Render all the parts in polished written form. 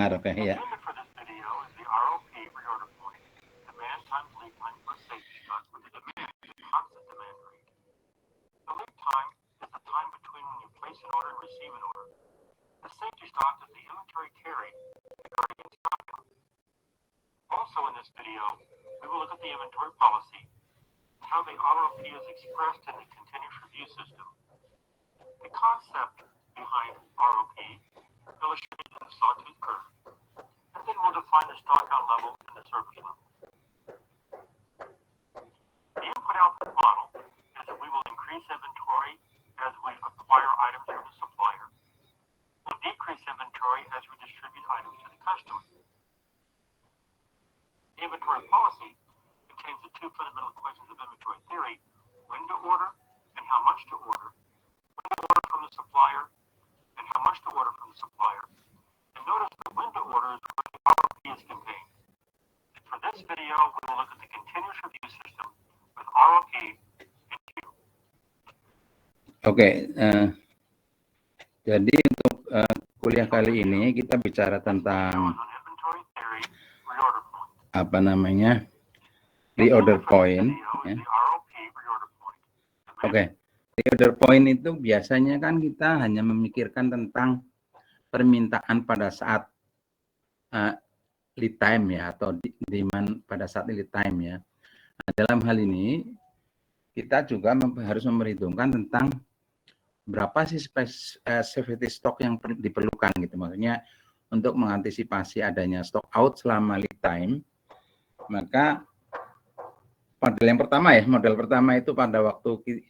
Oke, ya. For this video is the ROP reorder point, demand times lead time for safety stock with the demand is a constant demand rate. The lead time is the time between when you place an order and receive an order. The safety stock is the inventory carried regarding in stock out. Also in this video, we will look at the inventory policy, how the ROP is expressed in the continuous review system, the concept behind ROP, illustrated in the sawtooth curve, and then we'll define the stock out level and the service level. The input-output model is that we will increase inventory as we acquire items from the supplier. We'll decrease inventory as we distribute items to the customer. The inventory policy contains the two fundamental equations of inventory theory: when to order and how much to order, when to order from the supplier and how much to order from the supplier. And notice that when to order is where the ROP is contained. For this video, we will look at the continuous review system with ROP and Q. Oke, jadi untuk kuliah kali ini kita bicara tentang apa namanya reorder point. Ya. Oke, reorder point itu biasanya kan kita hanya memikirkan tentang permintaan pada saat lead time ya, atau demand pada saat lead time ya. Nah, dalam hal ini kita juga harus memperhitungkan tentang berapa sih safety stock yang diperlukan gitu. Maksudnya untuk mengantisipasi adanya stock out selama lead time, maka model pertama itu pada waktu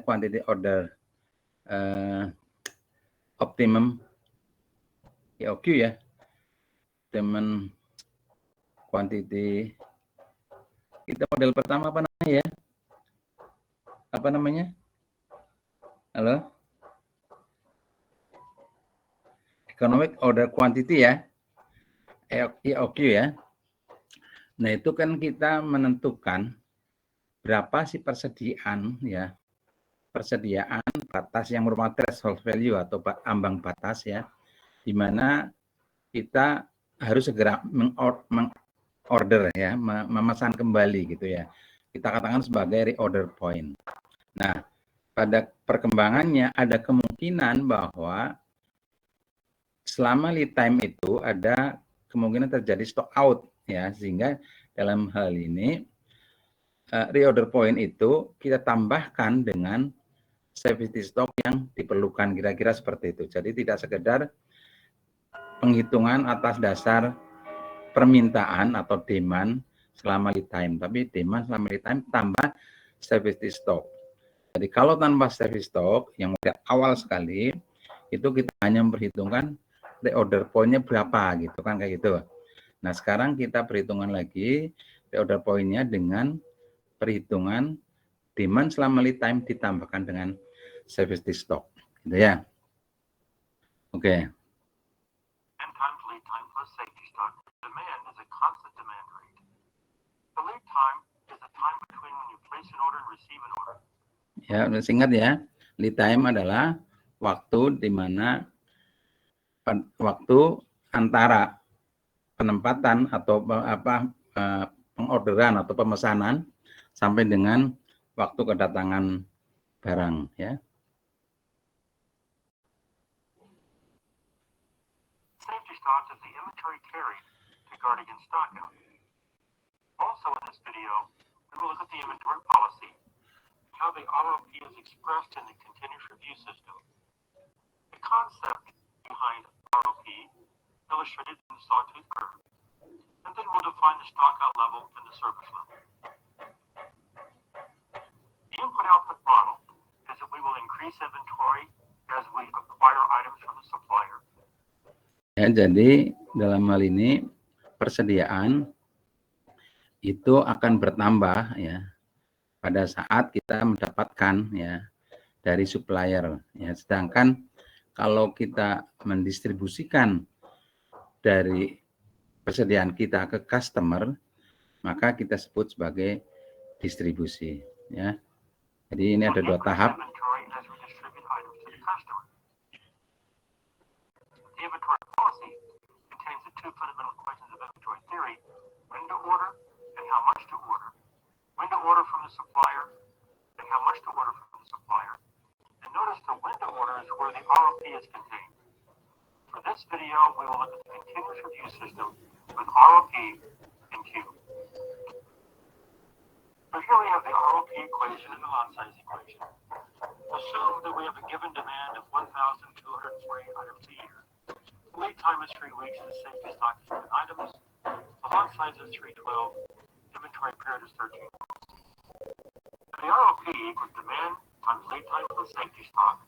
quantity order optimum EOQ ya, optimum quantity. Kita model pertama apa namanya ya? Apa namanya? Halo? Economic order quantity ya, EOQ ya. Nah itu kan kita menentukan berapa sih persediaan ya, persediaan batas yang merupakan threshold value atau ambang batas ya, di mana kita harus segera mengorder ya, memesan kembali gitu ya. Kita katakan sebagai reorder point. Nah, pada perkembangannya ada kemungkinan bahwa selama lead time itu ada kemungkinan terjadi stock out ya, sehingga dalam hal ini reorder point itu kita tambahkan dengan safety stock yang diperlukan, kira-kira seperti itu. Jadi tidak sekedar penghitungan atas dasar permintaan atau demand selama lead time, tapi demand selama lead time tambah safety stock. Jadi kalau tanpa safety stock yang awal sekali itu kita hanya memperhitungkan reorder point-nya berapa gitu kan, kayak gitu. Nah sekarang kita perhitungan lagi reorder point-nya dengan perhitungan demand selama lead time ditambahkan dengan safety stock, gitu ya. Oke. Ya, singkat ya. Lead time adalah waktu di mana waktu antara penempatan atau pengorderan atau pemesanan sampai dengan waktu kedatangan barang ya. Safety stock is the inventory carried regarding in stock out. Also in this video, we will look at the inventory policy, how the ROP is expressed in the continuous review system, the concept behind ROP, illustrated in the sawtooth curve, and then we'll define the stock out level and the service level. The input-output model is that we will increase inventory as we acquire items from the supplier. Ya, jadi dalam hal ini persediaan itu akan bertambah ya pada saat kita mendapatkan ya dari supplier ya, sedangkan kalau kita mendistribusikan dari persediaan kita ke customer maka kita sebut sebagai distribusi ya. Jadi ini ada dua tahap. this video, we will look at the continuous review system with ROP and Q. So here we have the ROP equation and the lot size equation. Assume that we have a given demand of 1,240 items a year. The lead time is 3 weeks and the safety stock is 7 items. The lot size is 312. Inventory period is 13 months. The ROP equals demand times lead time plus safety stock.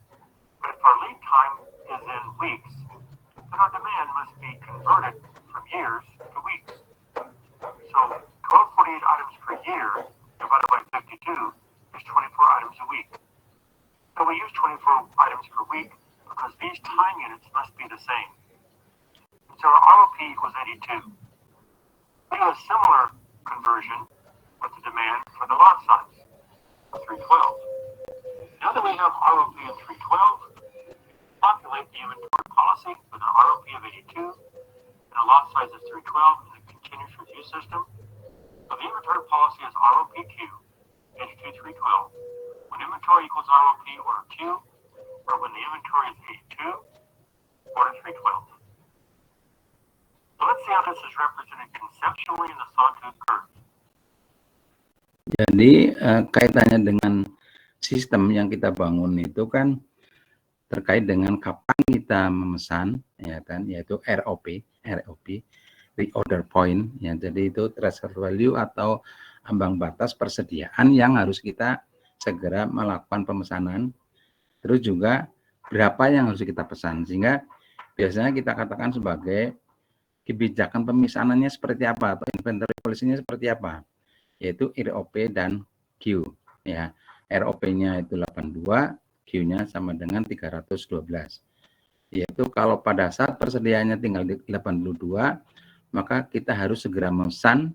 But if our lead time is in weeks, then our demand must be converted from years to weeks. So 1248 items per year divided by 52 is 24 items a week. So we use 24 items per week because these time units must be the same. And so our ROP equals 82. We do a similar conversion with the demand for the lot size, 312. Now that we have ROP of 312, populate the inventory policy with an ROP of 82 and a lot size of 312 in the continuous review system. So the inventory policy is ROPQ, 82312. When inventory equals ROP, order Q, or when the inventory is 82, order 312. So let's see how this is represented conceptually in the sawtooth curve. Jadi kaitannya dengan sistem yang kita bangun itu kan terkait dengan kapan kita memesan, ya kan, yaitu ROP, reorder point, ya. Jadi itu transfer value atau ambang batas persediaan yang harus kita segera melakukan pemesanan. Terus juga berapa yang harus kita pesan, sehingga biasanya kita katakan sebagai kebijakan pemesanannya seperti apa atau inventory policy-nya seperti apa, yaitu ROP dan Q, ya. ROP-nya itu 82, Q-nya sama dengan 312. Yaitu kalau pada saat persediaannya tinggal di 82, maka kita harus segera memesan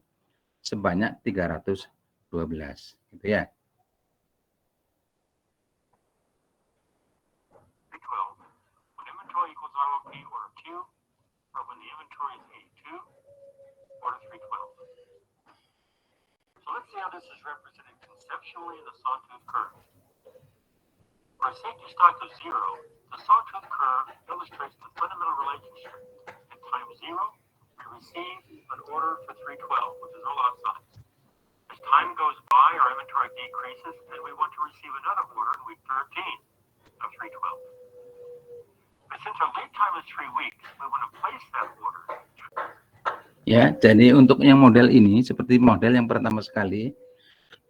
sebanyak 312, gitu ya. When inventory equals ROP, order Q, or when the inventory is 82, order 312. So let's see how this is represented conceptually in the sawtooth curve. For a safety stock of 0, the sawtooth curve illustrates the fundamental relationship. At time 0, we receive an order for 312, which is our lot size. As time goes by, our inventory decreases, and we want to receive another order in week 13 of 312. But since our lead time is 3 weeks, we want to place that order. Ya, jadi untuk yang model ini, seperti model yang pertama sekali,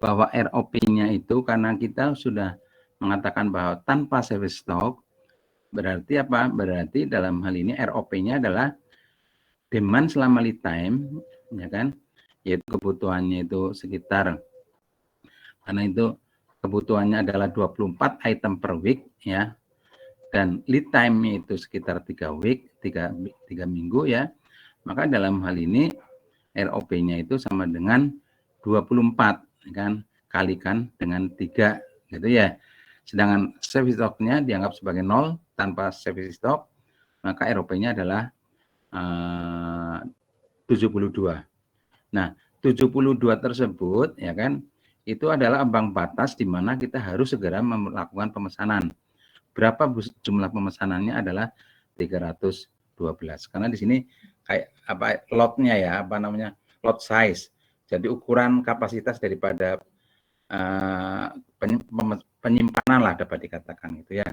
bahwa ROP-nya itu karena kita sudah mengatakan bahwa tanpa service stock, berarti apa? Berarti dalam hal ini ROP-nya adalah demand selama lead time, ya kan? Yaitu kebutuhannya itu sekitar, karena itu kebutuhannya adalah 24 item per week, ya. Dan lead time itu sekitar 3 minggu, ya. Maka dalam hal ini ROP-nya itu sama dengan 24, ya kan? Kalikan dengan 3, gitu ya. Sedangkan service stock-nya dianggap sebagai 0 tanpa service stock, maka ROP-nya adalah 72. Nah, 72 tersebut, ya kan, itu adalah ambang batas di mana kita harus segera melakukan pemesanan. Berapa jumlah pemesanannya adalah 312. Karena di sini kayak apa lotnya ya, apa namanya, lot size. Jadi ukuran kapasitas daripada penyimpanan lah dapat dikatakan itu ya.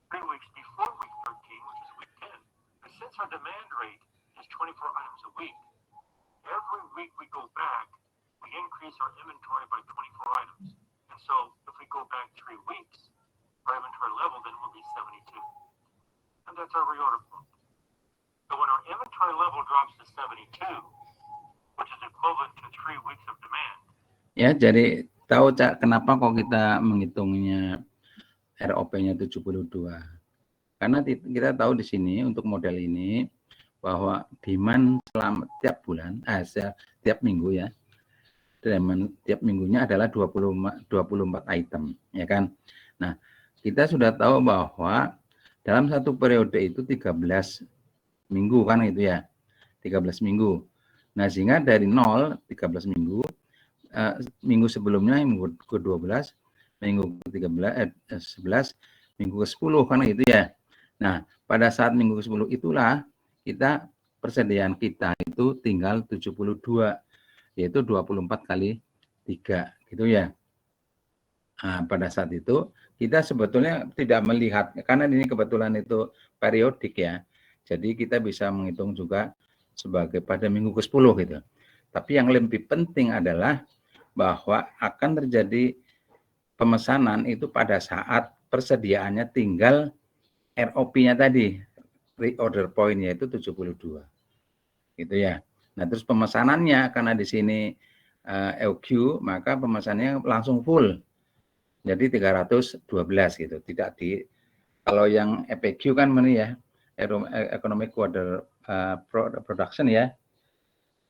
3 weeks before week 13, which is week 10. But since our demand rate is 24 items a week, every week we go back, we increase our inventory by 24 items. And so if we go back 3 weeks, our inventory level then will be 72. And that's our reorder point. So when our inventory level drops to 72, which is equivalent to 3 weeks of demand. Ya, jadi tahu kenapa kok kita menghitungnya ROP-nya 72? Karena kita tahu di sini untuk model ini bahwa demand selama tiap bulan, tiap minggu ya, demand tiap minggunya adalah 24 item, ya kan? Nah, kita sudah tahu bahwa dalam satu periode itu 13 minggu kan itu ya, 13 minggu. Nah, sehingga dari 0, 13 minggu, minggu sebelumnya, minggu ke-12, minggu ke-11, minggu ke-10 kan itu ya. Nah, pada saat minggu ke-10 itulah kita persediaan kita itu tinggal 72, yaitu 24 kali 3 gitu ya. Nah, pada saat itu kita sebetulnya tidak melihat, karena ini kebetulan itu periodik ya, jadi kita bisa menghitung juga sebagai pada minggu ke-10 gitu. Tapi yang lebih penting adalah bahwa akan terjadi pemesanan itu pada saat persediaannya tinggal ROP-nya tadi, reorder point-nya itu 72. Gitu ya. Nah, terus pemesanannya karena di sini EOQ, maka pemesanannya langsung full. Jadi 312 gitu. Tidak di kalau yang EPQ kan ini ya, Economic Quarter Production ya.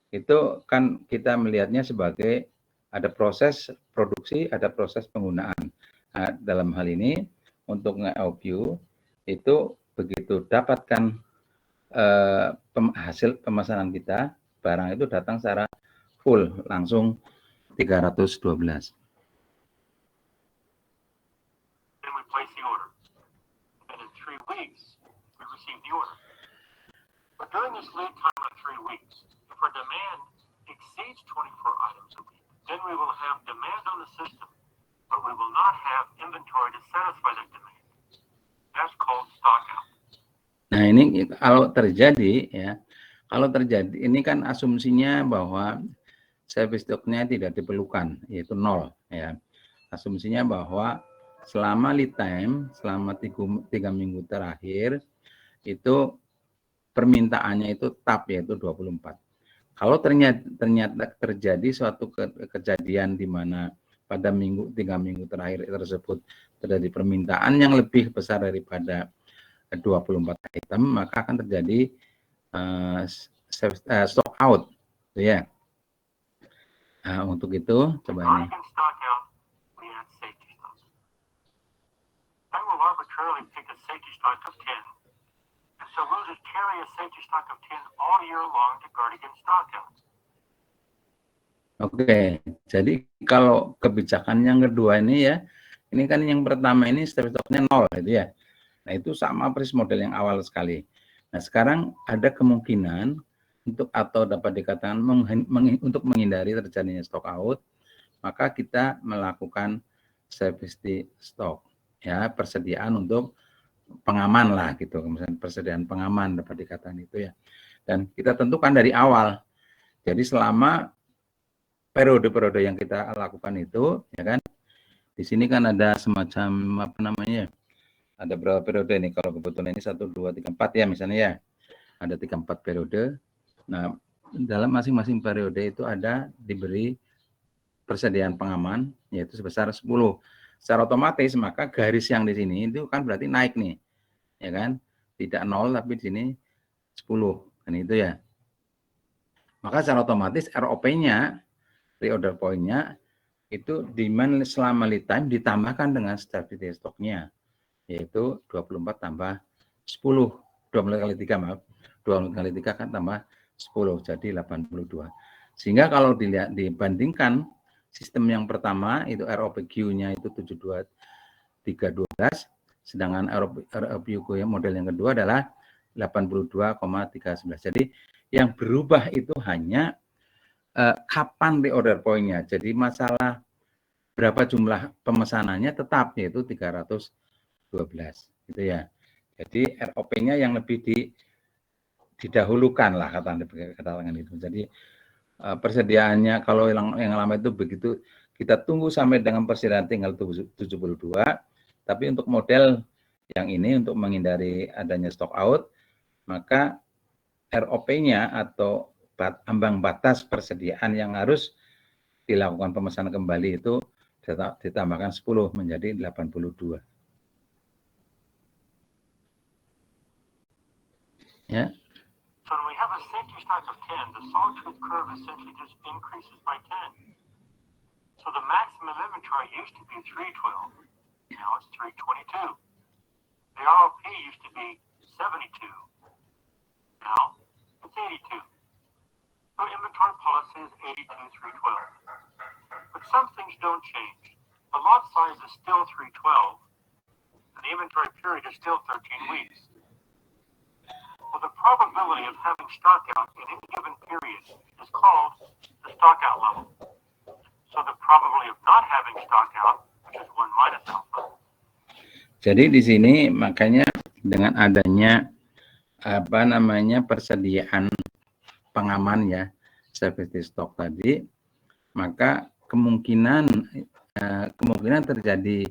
Itu kan kita melihatnya sebagai ada proses produksi, ada proses penggunaan. Nah, dalam hal ini untuk nge-EOQ itu begitu dapatkan hasil pemesanan kita, barang itu datang secara full, langsung 312. Then we place the order. And in 3 weeks, we receive the order. But during this lead time of 3 weeks, if our demand exceeds 24 items a week, then we will have demand on the system, but we will not have inventory to satisfy that demand. That's called stock out. Nah, ini kalau terjadi ya, kalau terjadi ini kan asumsinya bahwa service stock-nya tidak diperlukan, yaitu 0 ya. Asumsinya bahwa selama lead time, selama 3 minggu terakhir itu permintaannya itu TAP yaitu 24. Kalau ternyata terjadi suatu kejadian di mana pada 3 minggu terakhir tersebut terjadi permintaan yang lebih besar daripada 24 item, maka akan terjadi stock out, ya. Nah, untuk itu coba ini. Stock out, we add safety stock. I will arbitrarily pick a safety stock of 10, and so we'll just carry a safety stock of 10 all year long to guard against stock out. Oke, jadi kalau kebijakan yang kedua ini ya, ini kan yang pertama ini service stock-nya 0 gitu ya. Nah, itu sama persis model yang awal sekali. Nah, sekarang ada kemungkinan untuk atau dapat dikatakan untuk menghindari terjadinya stock out, maka kita melakukan safety stock, ya, persediaan untuk pengaman lah gitu, misalnya persediaan pengaman dapat dikatakan itu ya. Dan kita tentukan dari awal. Jadi selama periode-periode yang kita lakukan itu, ya kan, di sini kan ada semacam apa namanya? Ada berapa periode nih? Kalau kebetulan ini 1, 2, 3, 4 ya misalnya ya. Ada 3, 4 periode. Nah, dalam masing-masing periode itu ada diberi persediaan pengaman yaitu sebesar 10. Secara otomatis maka garis yang di sini itu kan berarti naik nih. Ya kan? Tidak 0 tapi di sini 10. Kan itu ya. Maka secara otomatis ROP-nya, reorder point-nya itu demand selama lead time ditambahkan dengan stability stock-nya, yaitu 24 tambah 10, 24 kali 3 maaf, 24 kali 3 kan tambah 10, jadi 82. Sehingga kalau dibandingkan sistem yang pertama itu ROPQ-nya itu 72,312, sedangkan ROPQ model yang kedua adalah 82,311. Jadi yang berubah itu hanya kapan reorder point-nya. Jadi masalah berapa jumlah pemesanannya tetap yaitu 312 gitu ya. Jadi ROP-nya yang lebih didahulukan lah katakan itu. Jadi persediaannya kalau yang lama itu begitu kita tunggu sampai dengan persediaan tinggal 72, tapi untuk model yang ini untuk menghindari adanya stock out, maka ROP-nya atau ambang batas persediaan yang harus dilakukan pemesanan kembali itu ditambahkan 10 menjadi 82. Ya. So when we have a safety stock of 10, the sawtooth curve essentially just increases by 10. So the maximum inventory used to be 312. Now it's 322. The ROP used to be 72. Now it's 82. So inventory policy is 82, 312. But some things don't change. The lot size is still 312, and the inventory period is still 13 weeks. probability of having stockout in any given period is called the stockout level. So the probability of not having stockout, which is 1 minus alpha. Jadi di sini makanya dengan adanya persediaan pengaman ya, safety stock tadi, maka kemungkinan terjadi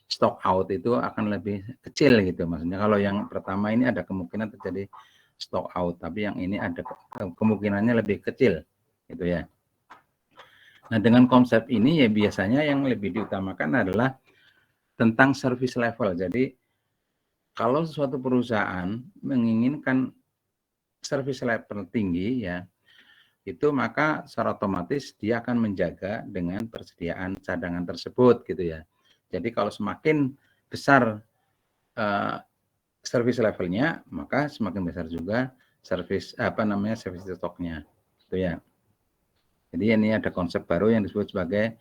stock out itu akan lebih kecil gitu. Maksudnya kalau yang pertama ini ada kemungkinan terjadi stock out, tapi yang ini ada kemungkinannya lebih kecil gitu ya. Nah, dengan konsep ini ya biasanya yang lebih diutamakan adalah tentang service level. Jadi kalau suatu perusahaan menginginkan service level tinggi ya, itu maka secara otomatis dia akan menjaga dengan persediaan cadangan tersebut gitu ya. Jadi kalau semakin besar service levelnya, maka semakin besar juga service stoknya gitu ya. Jadi ini ada konsep baru yang disebut sebagai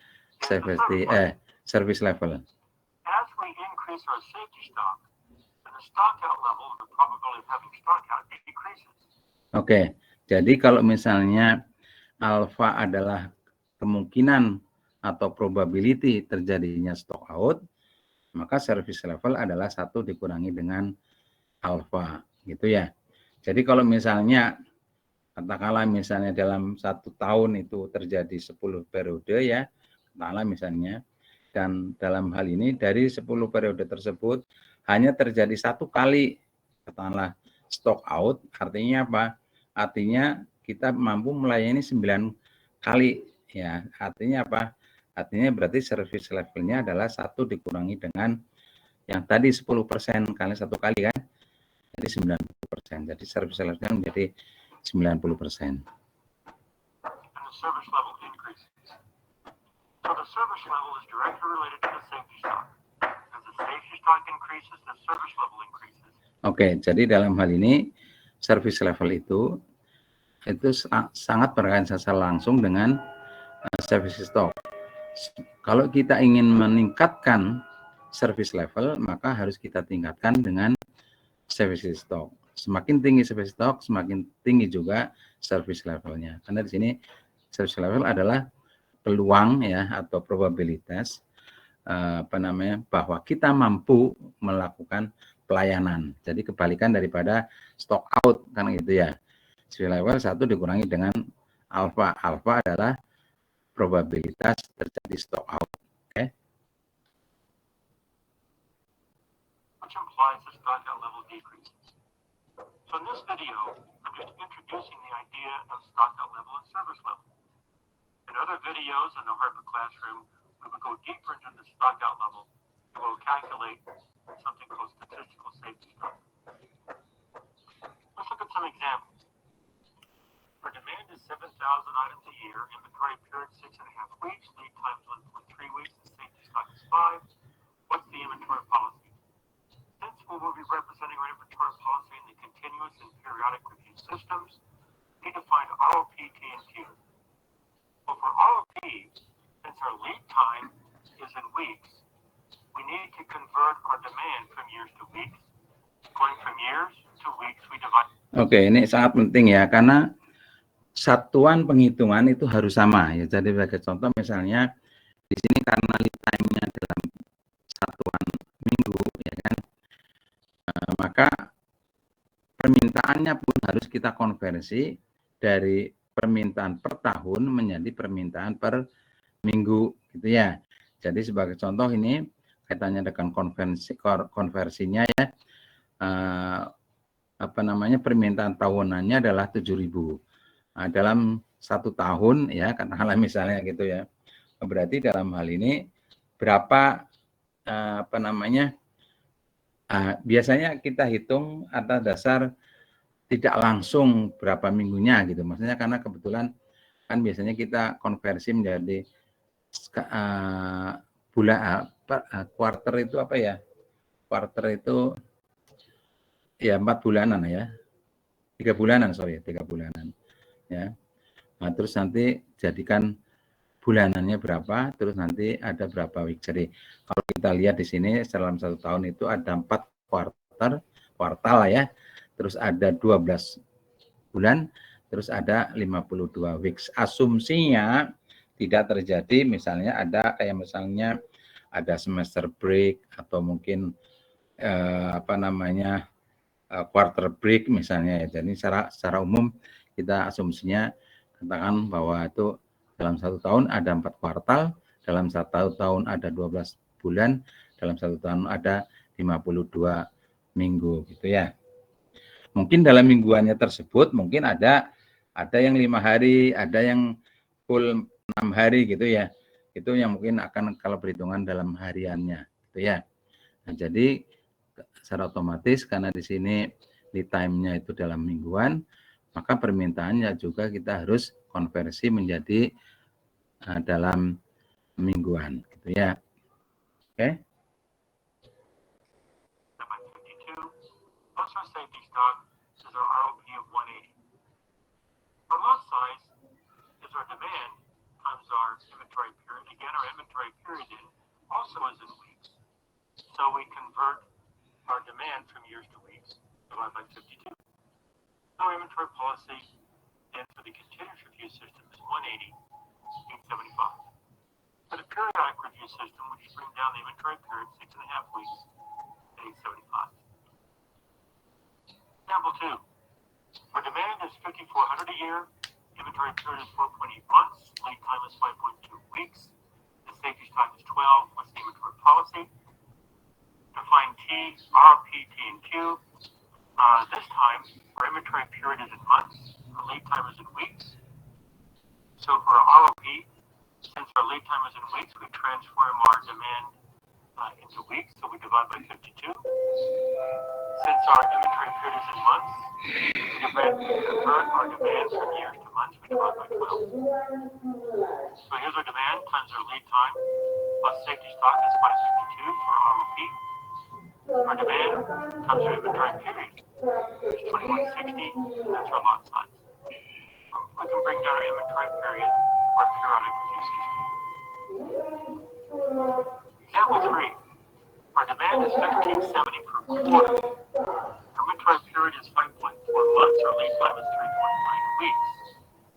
service level. As we increase our safety stock, then the stockout level of the probability of having stockout decreases. Oke, jadi kalau misalnya alfa adalah kemungkinan atau probability terjadinya stock out, maka service level adalah 1 dikurangi dengan alfa, gitu ya. Jadi kalau misalnya, katakanlah misalnya dalam 1 tahun itu terjadi 10 periode ya, katakanlah misalnya, dan dalam hal ini dari 10 periode tersebut hanya terjadi 1 kali, katakanlah stock out, artinya apa? Artinya kita mampu melayani 9 kali ya. Artinya apa? Artinya berarti service levelnya adalah 1 dikurangi dengan yang tadi 10% kali 1 kali kan. Jadi 90%. Jadi service levelnya menjadi 90%. And the service level increases. So the service level is directly related to the safety stock. As the safety stock increases, the service level increases. Oke, jadi dalam hal ini service level itu sangat berkaitan langsung dengan service stock. Kalau kita ingin meningkatkan service level, maka harus kita tingkatkan dengan service stock. Semakin tinggi service stock, semakin tinggi juga service levelnya. Karena di sini service level adalah peluang ya atau probabilitas bahwa kita mampu melakukan pelayanan. Jadi kebalikan daripada stock out kan gitu ya. Service level 1 dikurangi dengan alfa. Alfa adalah probabilitas terjadi stock out. Okay? Which implies the stockout level decreases. So in this video, I'm just introducing the idea of stockout level and service level. In other videos in the Harvard Classroom, we would go deeper into the stockout level and we'll calculate something called statistical safety stock. Let's look at some examples. Our demand is 7,000 items a year, inventory period 6.5 weeks, lead time is 1.3 weeks, and safety stock is 5. What's the inventory policy? Since we will be representing our inventory policy in the continuous and periodic review systems, we define ROP, T, and Q. Well, for ROP, since our lead time is in weeks, we need to convert our demand from years to weeks. Going from years to weeks, we divide. Oke, ini sangat penting ya, karena satuan penghitungan itu harus sama ya. Jadi sebagai contoh misalnya di sini karena lead time-nya dalam satuan minggu ya kan, maka permintaannya pun harus kita konversi dari permintaan per tahun menjadi permintaan per minggu gitu ya. Jadi sebagai contoh ini kaitannya dengan konversinya ya, permintaan tahunannya adalah 7.000. Nah, dalam 1 tahun ya katakanlah misalnya gitu ya, berarti dalam hal ini berapa biasanya kita hitung atas dasar tidak langsung berapa minggunya gitu, maksudnya karena kebetulan kan biasanya kita konversi menjadi quarter itu apa ya, quarter itu ya 4 bulanan ya, 3 bulanan ya. Nah, terus nanti jadikan bulanannya berapa, terus nanti ada berapa week. Jadi kalau kita lihat di sini dalam 1 tahun itu ada 4 kuartal lah ya, terus ada 12 bulan, terus ada 52 weeks. Asumsinya tidak terjadi misalnya ada kayak misalnya ada semester break atau mungkin quarter break misalnya ya. Jadi secara umum kita asumsinya katakan bahwa itu dalam 1 tahun ada 4 kuartal, dalam 1 tahun ada 12 bulan, dalam 1 tahun ada 52 minggu gitu ya. Mungkin dalam mingguannya tersebut mungkin ada yang 5 hari, ada yang full 6 hari gitu ya. Itu yang mungkin akan kalau perhitungan dalam hariannya gitu ya. Nah, jadi secara otomatis karena di sini lead time-nya itu dalam mingguan, maka permintaannya juga kita harus konversi menjadi dalam mingguan gitu ya. Oke. Also safety stock is our ROP of 180. Our lot size is our demand times our inventory period. Again, our inventory period also is in weeks. So we convert our demand from years to weeks, divided by 52. Our inventory policy and for the continuous review system is 180, 875. For the periodic review system, which brings down the inventory period 6.5 weeks, 875. Example 2. Where demand is 5,400 a year, inventory period is 4.8 months, lead time is 5.2 weeks, the safety stock is 12. What's the inventory policy? Define T, RP, T, and Q. This time, our inventory period is in months, our lead time is in weeks. So for our ROP, since our lead time is in weeks, we transform our demand into weeks, so we divide by 52. Since our inventory period is in months, we convert our demand from years to months, we divide by 12. So here's our demand times our lead time plus safety stock is 552 for ROP. Our demand times our inventory period is 2160, that's our lot size. We can bring down our inventory period or periodic review system. Example 3. Our demand is 1570 per quarter. Inventory period is 5.4 months. Our lead time is 3.9 weeks.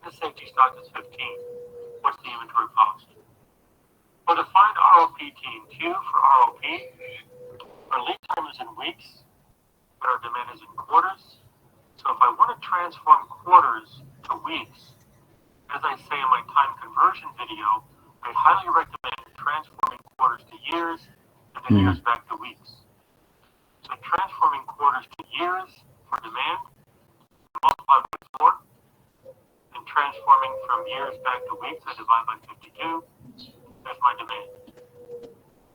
The safety stock is 15. What's the inventory cost? Well, to find ROP, T, and Q for ROP, our lead time is in weeks, but our demand is in quarters. So if I want to transform quarters to weeks, as I say in my time conversion video, I highly recommend transforming quarters to years and then years back to weeks. So transforming quarters to years for demand, multiply by 4, and transforming from years back to weeks, I divide by 52. That's my demand.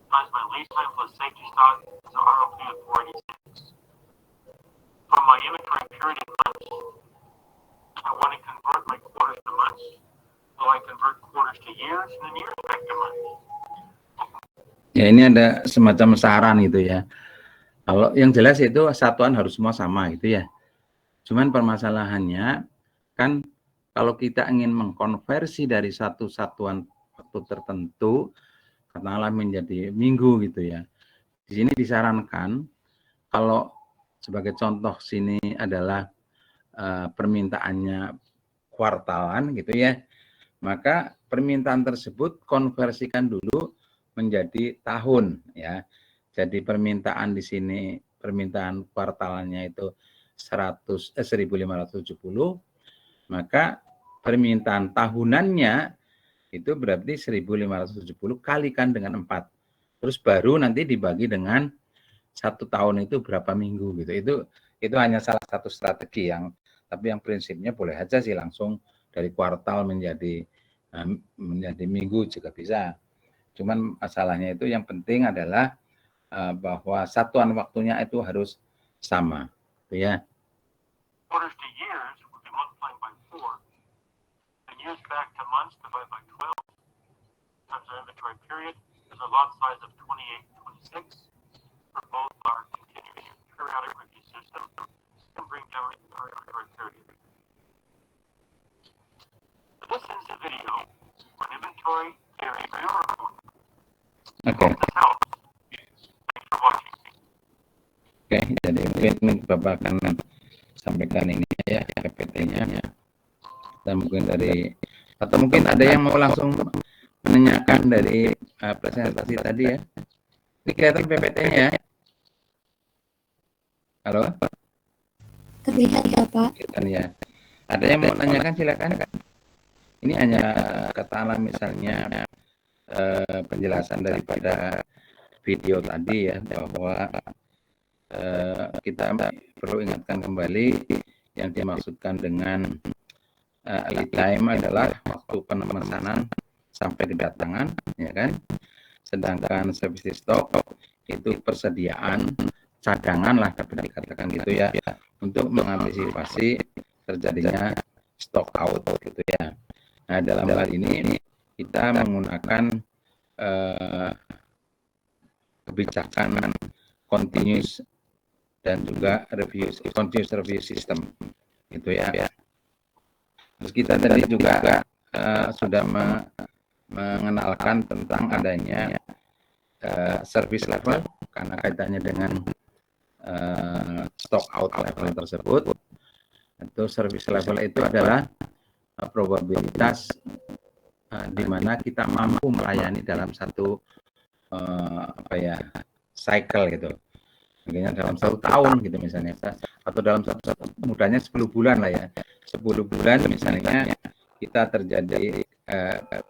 Times my lead time plus safety stock is an ROP of 486. From my inventory period in months, I want to convert my quarters to months. So I convert quarters to years and then years back to months. Ya, ini ada semacam saran gitu ya. Kalau yang jelas itu satuan harus semua sama gitu ya. Cuman permasalahannya kan kalau kita ingin mengkonversi dari satu satuan waktu tertentu katakanlah menjadi minggu gitu ya. Di sini disarankan kalau sebagai contoh sini adalah permintaannya kuartalan gitu ya. Maka permintaan tersebut konversikan dulu menjadi tahun ya. Jadi permintaan di sini permintaan kuartalannya itu 1.570, maka permintaan tahunannya itu berarti 1.570 kalikan dengan 4. Terus baru nanti dibagi dengan 1 tahun itu berapa minggu gitu. Itu hanya salah satu strategi tapi yang prinsipnya boleh aja sih langsung dari kuartal menjadi minggu juga bisa. Cuman masalahnya itu yang penting adalah bahwa satuan waktunya itu harus sama, gitu ya. Quarters to years would be multiplied by 4, and years back to months divided by 12 times our inventory period is a lot size of 2826 for both our continuous periodic review system and bring down our inventory period. So this is a video on inventory theory for your own. Oke. This helps. Thanks for watching. Oke, jadi mungkin Bapak akan sampaikan ini ya PPT-nya. Dan mungkin dari atau mungkin ada yang mau langsung menanyakan dari presentasi tadi ya. Ini kelihatan PPT-nya ya. Halo? Terlihat ya Pak. Kelihatan ya. Ada yang mau menanyakan silakan. Ini hanya katakanlah misalnya penjelasan daripada video tadi ya, bahwa kita perlu ingatkan kembali yang dimaksudkan dengan lead time adalah waktu pemesanan sampai kedatangan, ya kan? Sedangkan service stock itu persediaan cadangan lah dapat dikatakan gitu ya, untuk mengantisipasi terjadinya stock out gitu ya. Nah, dalam hal ini kita menggunakan kebijakan continuous dan juga continuous review system gitu ya. Terus kita tadi juga sudah mengenalkan tentang adanya service level karena kaitannya dengan stock out level tersebut. Itu service level itu adalah probabilitas di mana kita mampu melayani dalam satu cycle gitu. Mungkin dalam 1 tahun gitu misalnya, atau dalam mudahnya 10 bulan lah ya. 10 bulan misalnya kita terjadi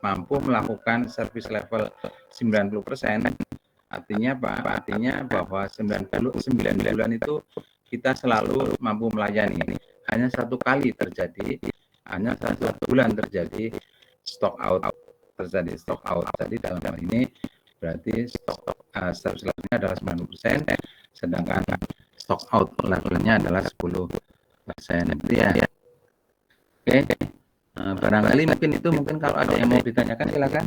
mampu melakukan service level 90%. Artinya apa? Artinya bahwa 9 bulan itu kita selalu mampu melayani. Hanya 1 kali terjadi, hanya 1 bulan terjadi stock out. Jadi dalam hal ini berarti service levelnya adalah 90%, sedangkan stock out levelnya adalah 10% gitu ya. Oke. Barangkali mungkin kalau ada yang mau ditanyakan silakan.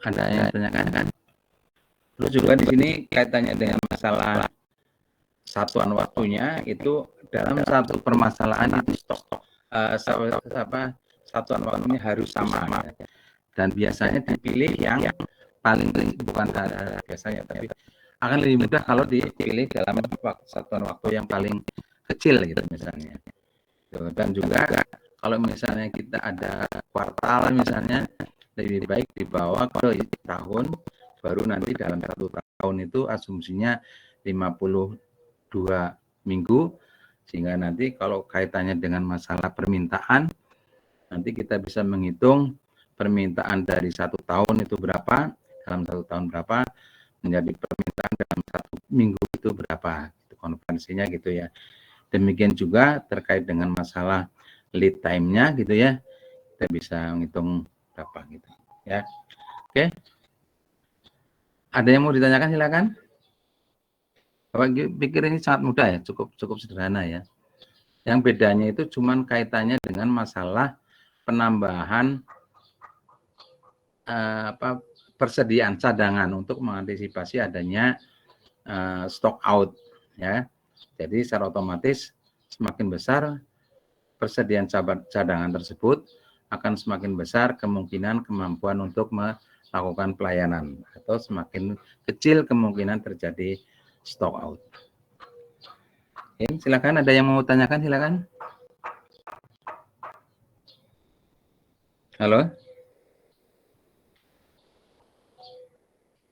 Ada yang ditanyakan kan? Terus juga di sini kaitannya dengan masalah satuan waktunya, itu dalam satu permasalahan itu satuan waktunya harus sama dan biasanya dipilih yang paling bukan biasanya, tapi akan lebih mudah kalau dipilih dalam satuan waktu yang paling kecil gitu misalnya. Dan juga kalau misalnya kita ada kuartal misalnya, lebih baik dibawa ke tahun, baru nanti dalam 1 tahun itu asumsinya 52 minggu, sehingga nanti kalau kaitannya dengan masalah permintaan, nanti kita bisa menghitung permintaan dari 1 tahun itu berapa, dalam 1 tahun berapa, menjadi permintaan dalam 1 minggu itu berapa, itu konversinya gitu ya. Demikian juga terkait dengan masalah lead time-nya gitu ya, kita bisa menghitung berapa gitu ya. Oke. Ada yang mau ditanyakan silakan. Bapak pikir ini sangat mudah ya, cukup sederhana ya. Yang bedanya itu cuman kaitannya dengan masalah penambahan persediaan cadangan untuk mengantisipasi adanya stock out ya. Jadi secara otomatis semakin besar persediaan cadangan tersebut, akan semakin besar kemungkinan kemampuan untuk melakukan pelayanan, atau semakin kecil kemungkinan terjadi stock out. Oke, silakan, ada yang mau tanyakan silakan. Halo?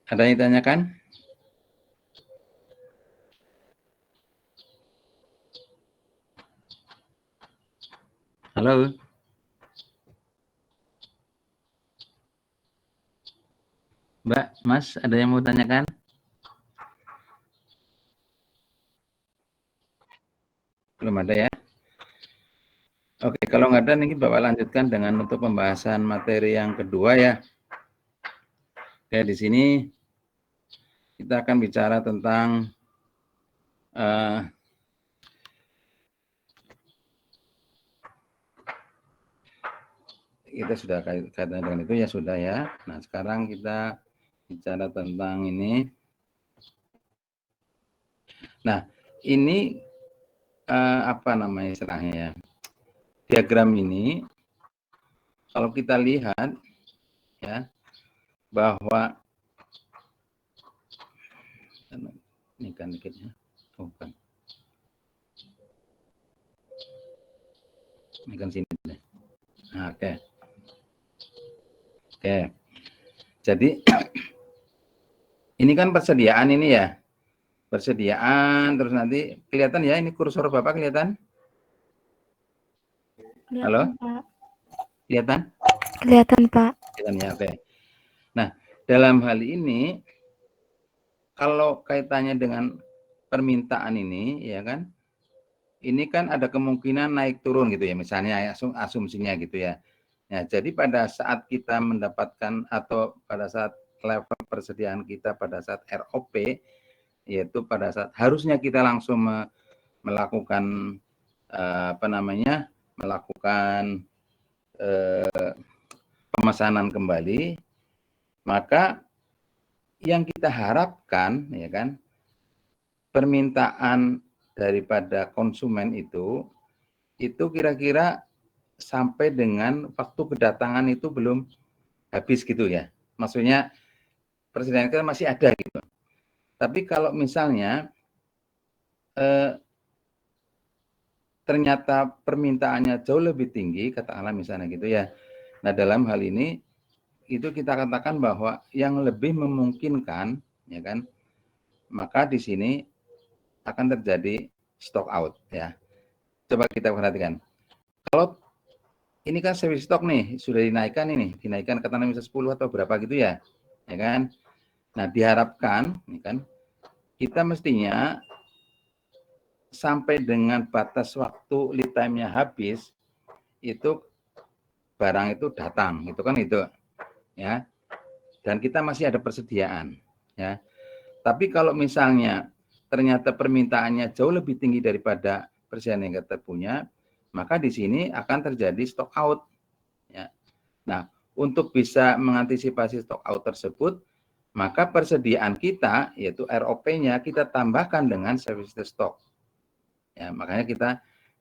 Ada yang ditanyakan? Halo? Mbak, Mas, ada yang mau tanyakan? Belum ada ya? Oke, kalau nggak ada, ini Bapak lanjutkan dengan untuk pembahasan materi yang kedua ya. Oke, di sini kita akan bicara tentang kita sudah kaitan dengan itu ya, sudah ya. Nah, sekarang kita bicara tentang ini. Nah, ini apa namanya istilahnya ya? Diagram ini kalau kita lihat ya, bahwa Ini kan dikitnya. Oh, bukan. Ini kan sini. Nah, oke. Oke. Jadi ini kan persediaan ini ya. Persediaan terus nanti kelihatan ya ini kursor Bapak kelihatan? Halo? Kelihatan, Pak. Kelihatan? Kelihatan, Pak. Kelihatan ya, oke. Nah, dalam hal ini kalau kaitannya dengan permintaan ini ya kan, ini kan ada kemungkinan naik turun gitu ya, misalnya asumsinya gitu ya. Nah, jadi pada saat kita mendapatkan atau pada saat level persediaan kita pada saat ROP, yaitu pada saat harusnya kita langsung melakukan melakukan pemesanan kembali, maka yang kita harapkan ya kan permintaan daripada konsumen itu kira-kira sampai dengan waktu kedatangan itu belum habis gitu ya. Maksudnya persediaan kita masih ada gitu. Tapi kalau misalnya ternyata permintaannya jauh lebih tinggi, katakanlah misalnya gitu ya. Nah, dalam hal ini itu kita katakan bahwa yang lebih memungkinkan ya kan, maka di sini akan terjadi stock out ya. Coba kita perhatikan. Kalau ini kan service stock nih, sudah dinaikkan katakanlah bisa 10 atau berapa gitu ya. Ya kan? Nah, diharapkan ya kan kita mestinya sampai dengan batas waktu lead time-nya habis itu barang itu datang, itu kan itu ya. Dan kita masih ada persediaan ya. Tapi kalau misalnya ternyata permintaannya jauh lebih tinggi daripada persediaan yang kita punya, maka di sini akan terjadi stock out ya. Nah, untuk bisa mengantisipasi stock out tersebut, maka persediaan kita yaitu ROP-nya kita tambahkan dengan service to stock. Ya, makanya kita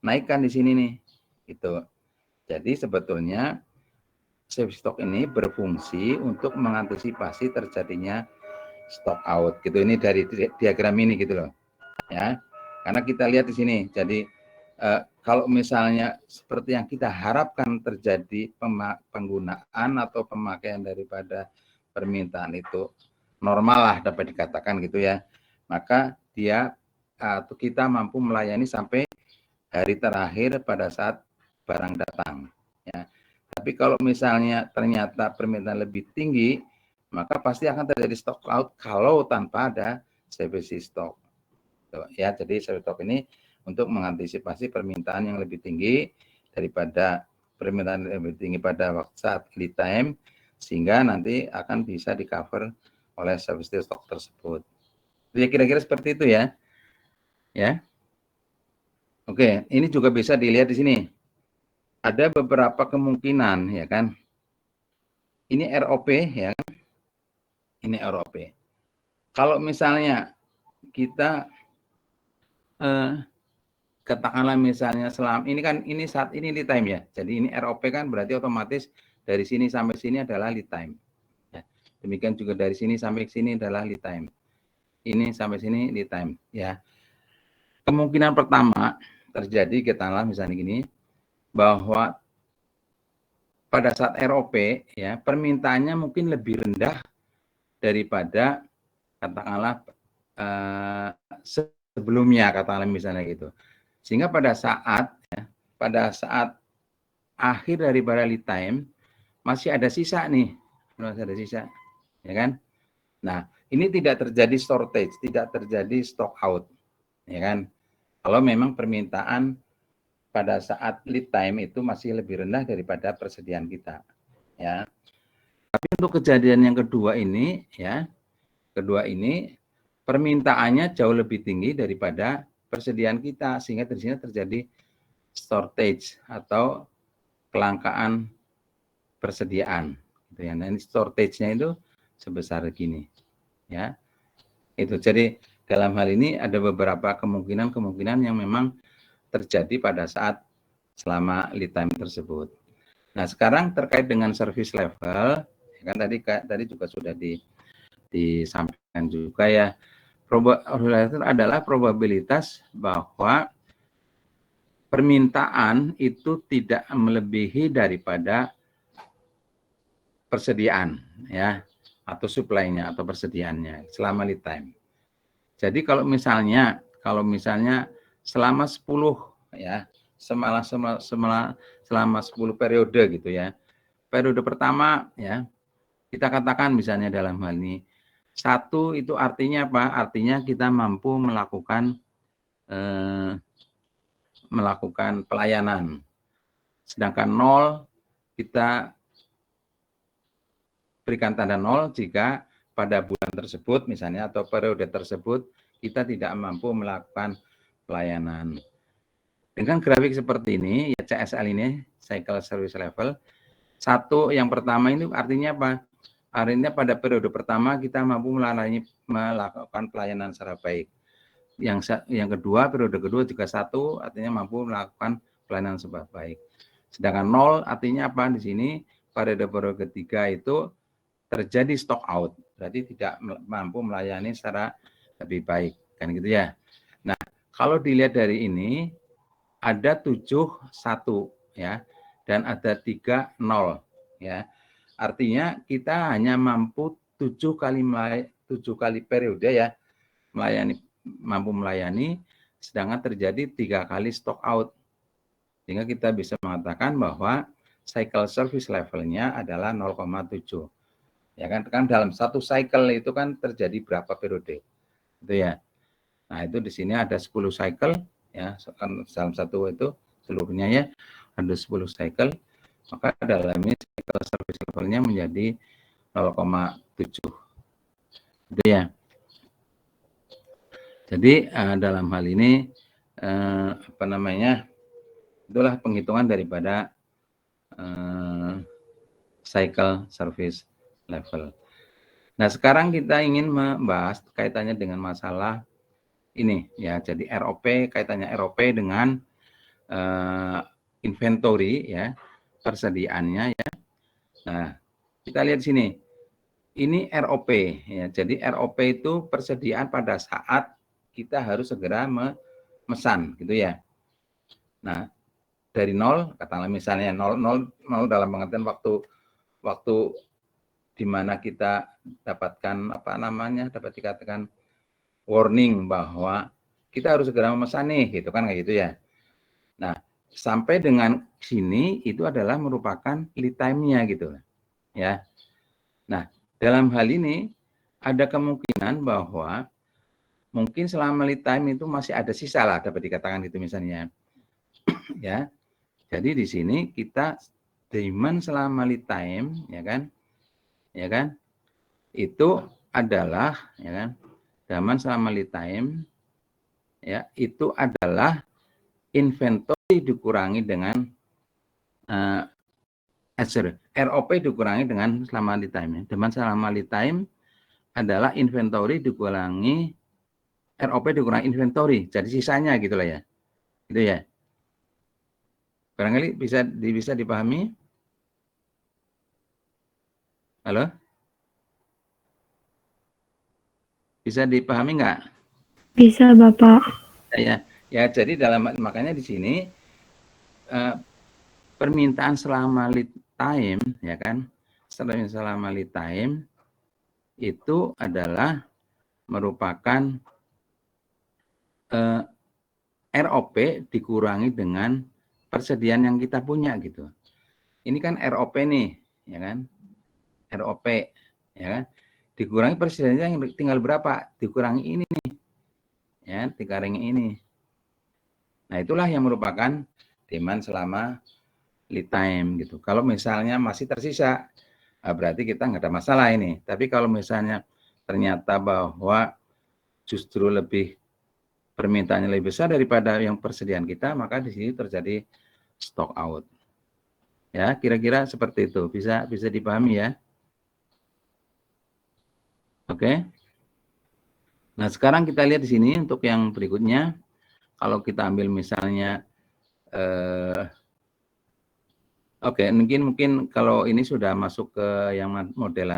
naikkan di sini nih. Gitu. Jadi sebetulnya service stock ini berfungsi untuk mengantisipasi terjadinya stock out. Gitu. Ini dari diagram ini gitu loh. Ya. Karena kita lihat di sini. Jadi kalau misalnya seperti yang kita harapkan terjadi penggunaan atau pemakaian daripada permintaan itu normal lah dapat dikatakan gitu ya. Maka dia atau kita mampu melayani sampai hari terakhir pada saat barang datang ya. Tapi kalau misalnya ternyata permintaan lebih tinggi, maka pasti akan terjadi stock out kalau tanpa ada service stock. Ya, jadi service stock ini untuk mengantisipasi permintaan yang lebih tinggi daripada permintaan yang lebih tinggi pada waktu saat lead time, sehingga nanti akan bisa di cover oleh service stock tersebut. Jadi kira-kira seperti itu ya. Ya. Oke, ini juga bisa dilihat di sini. Ada beberapa kemungkinan ya kan. Ini ROP ya kan. Ini ROP. Kalau misalnya kita katakanlah misalnya ini kan ini saat ini lead time ya. Jadi ini ROP kan berarti otomatis dari sini sampai sini adalah lead time. Ya. Demikian juga dari sini sampai sini adalah lead time. Ini sampai sini lead time ya. Kemungkinan pertama terjadi katakanlah misalnya gini bahwa pada saat ROP ya permintaannya mungkin lebih rendah daripada katakanlah sebelumnya katakanlah misalnya gitu. Sehingga pada saat akhir daripada lead time masih ada sisa nih, masih ada sisa, ya kan? Nah, ini tidak terjadi shortage, tidak terjadi stock out, ya kan? Kalau memang permintaan pada saat lead time itu masih lebih rendah daripada persediaan kita, ya. Tapi untuk kejadian yang kedua ini, ya, permintaannya jauh lebih tinggi daripada persediaan kita, sehingga di sini terjadi shortage atau kelangkaan persediaan. Gitu ya. Nah, ini shortage-nya itu sebesar gini, ya. Itu jadi dalam hal ini ada beberapa kemungkinan yang memang terjadi pada saat selama lead time tersebut. Nah, sekarang terkait dengan service level, ya kan tadi juga sudah disampaikan juga ya Probabilitas adalah probabilitas bahwa permintaan itu tidak melebihi daripada persediaan, ya, atau supply-nya atau persediaannya selama lead time. Jadi kalau misalnya selama 10 ya, selama 10 periode gitu ya. Periode pertama ya, kita katakan misalnya dalam hal ini 1 itu artinya apa? Artinya kita mampu melakukan pelayanan. Sedangkan 0 kita berikan tanda 0 jika pada bulan tersebut misalnya atau periode tersebut kita tidak mampu melakukan pelayanan. Dengan grafik seperti ini, ya CSL ini, Cycle Service Level, 1 yang pertama ini artinya apa? Artinya pada periode pertama kita mampu melakukan pelayanan secara baik. Yang kedua, periode kedua juga 1 artinya mampu melakukan pelayanan secara baik. Sedangkan 0 artinya apa di sini? Periode ketiga itu terjadi stock out, berarti tidak mampu melayani secara lebih baik, kan gitu ya. Nah, kalau dilihat dari ini ada 7 1 ya dan ada 3 0 ya. Artinya kita hanya mampu 7 kali periode ya mampu melayani, sedangkan terjadi 3 kali stock out. Sehingga kita bisa mengatakan bahwa cycle service levelnya adalah 0,7. Ya kan dalam satu cycle itu kan terjadi berapa periode itu ya. Nah itu di sini ada 10 cycle ya, dalam satu itu seluruhnya ya ada 10 cycle, maka dalam ini cycle service levelnya menjadi 0,7 itu ya. Jadi dalam hal ini itulah penghitungan daripada cycle service level. Nah, sekarang kita ingin membahas kaitannya dengan masalah ini ya. Jadi ROP, kaitannya ROP dengan inventory ya, persediaannya ya. Nah, kita lihat sini. Ini ROP ya. Jadi ROP itu persediaan pada saat kita harus segera memesan gitu ya. Nah, dari 0 katakanlah misalnya 0 dalam pengertian waktu di mana kita dapatkan dapat dikatakan warning bahwa kita harus segera memesan nih, gitu kan kayak gitu ya. Nah, sampai dengan sini itu adalah merupakan lead time-nya gitu ya. Nah, dalam hal ini ada kemungkinan bahwa mungkin selama lead time itu masih ada sisa lah, dapat dikatakan gitu misalnya. Ya. Jadi di sini kita demand selama lead time ya kan itu adalah ya kan demand selama lead time ya itu adalah inventory dikurangi dengan ROP dikurangi dengan selama lead time. Demand selama lead time adalah inventory dikurangi ROP dikurangi inventory, jadi sisanya gitulah ya, gitu ya. Barangkali bisa dipahami. Halo? Bisa dipahami nggak? Bisa, Bapak. Ya, jadi makanya di sini permintaan selama lead time, ya kan? Selama lead time itu adalah merupakan ROP dikurangi dengan persediaan yang kita punya gitu. Ini kan ROP nih, ya kan? ROP, ya kan? Dikurangi persediaannya yang tinggal berapa? Dikurangi ini nih. Ya, dikurangi ini. Nah, itulah yang merupakan demand selama lead time gitu. Kalau misalnya masih tersisa, berarti kita nggak ada masalah ini. Tapi kalau misalnya ternyata bahwa justru permintaannya lebih besar daripada yang persediaan kita, maka di sini terjadi stock out. Ya, kira-kira seperti itu. Bisa dipahami ya. Oke. Nah, sekarang kita lihat di sini untuk yang berikutnya. Kalau kita ambil misalnya oke, mungkin kalau ini sudah masuk ke yang model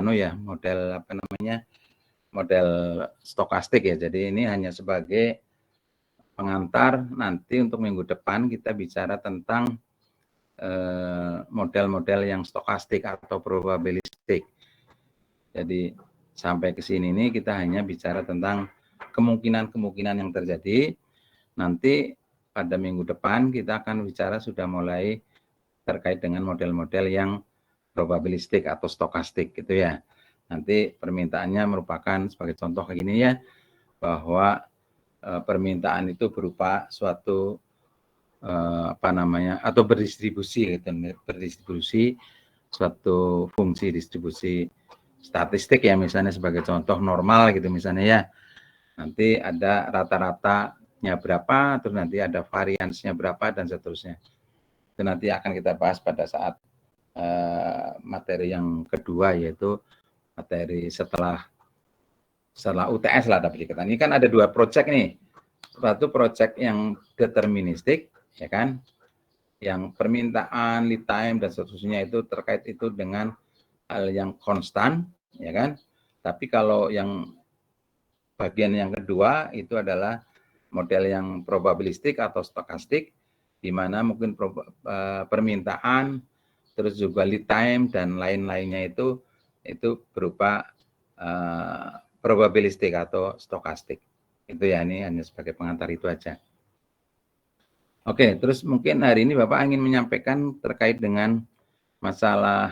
model stokastik ya. Jadi ini hanya sebagai pengantar, nanti untuk minggu depan kita bicara tentang model-model yang stokastik atau probabilistik. Jadi sampai ke sini nih kita hanya bicara tentang kemungkinan-kemungkinan yang terjadi. Nanti pada minggu depan kita akan bicara sudah mulai terkait dengan model-model yang probabilistik atau stokastik gitu ya. Nanti permintaannya merupakan sebagai contoh kayak gini ya, bahwa permintaan itu berupa suatu atau berdistribusi gitu, berdistribusi suatu fungsi distribusi statistik ya, misalnya sebagai contoh normal gitu misalnya ya. Nanti ada rata-ratanya berapa, terus nanti ada variansnya berapa dan seterusnya. Itu nanti akan kita bahas pada saat materi yang kedua, yaitu materi setelah UTS lah. Tapi ini kan ada dua proyek nih. Satu proyek yang deterministik, ya kan, yang permintaan, lead time dan seterusnya itu terkait itu dengan hal yang konstan, ya kan. Tapi kalau yang bagian yang kedua itu adalah model yang probabilistik atau stokastik, di mana mungkin permintaan, terus juga lead time dan lain-lainnya itu berupa probabilistik atau stokastik. Itu ya, ini hanya sebagai pengantar itu aja. Oke, terus mungkin hari ini Bapak ingin menyampaikan terkait dengan masalah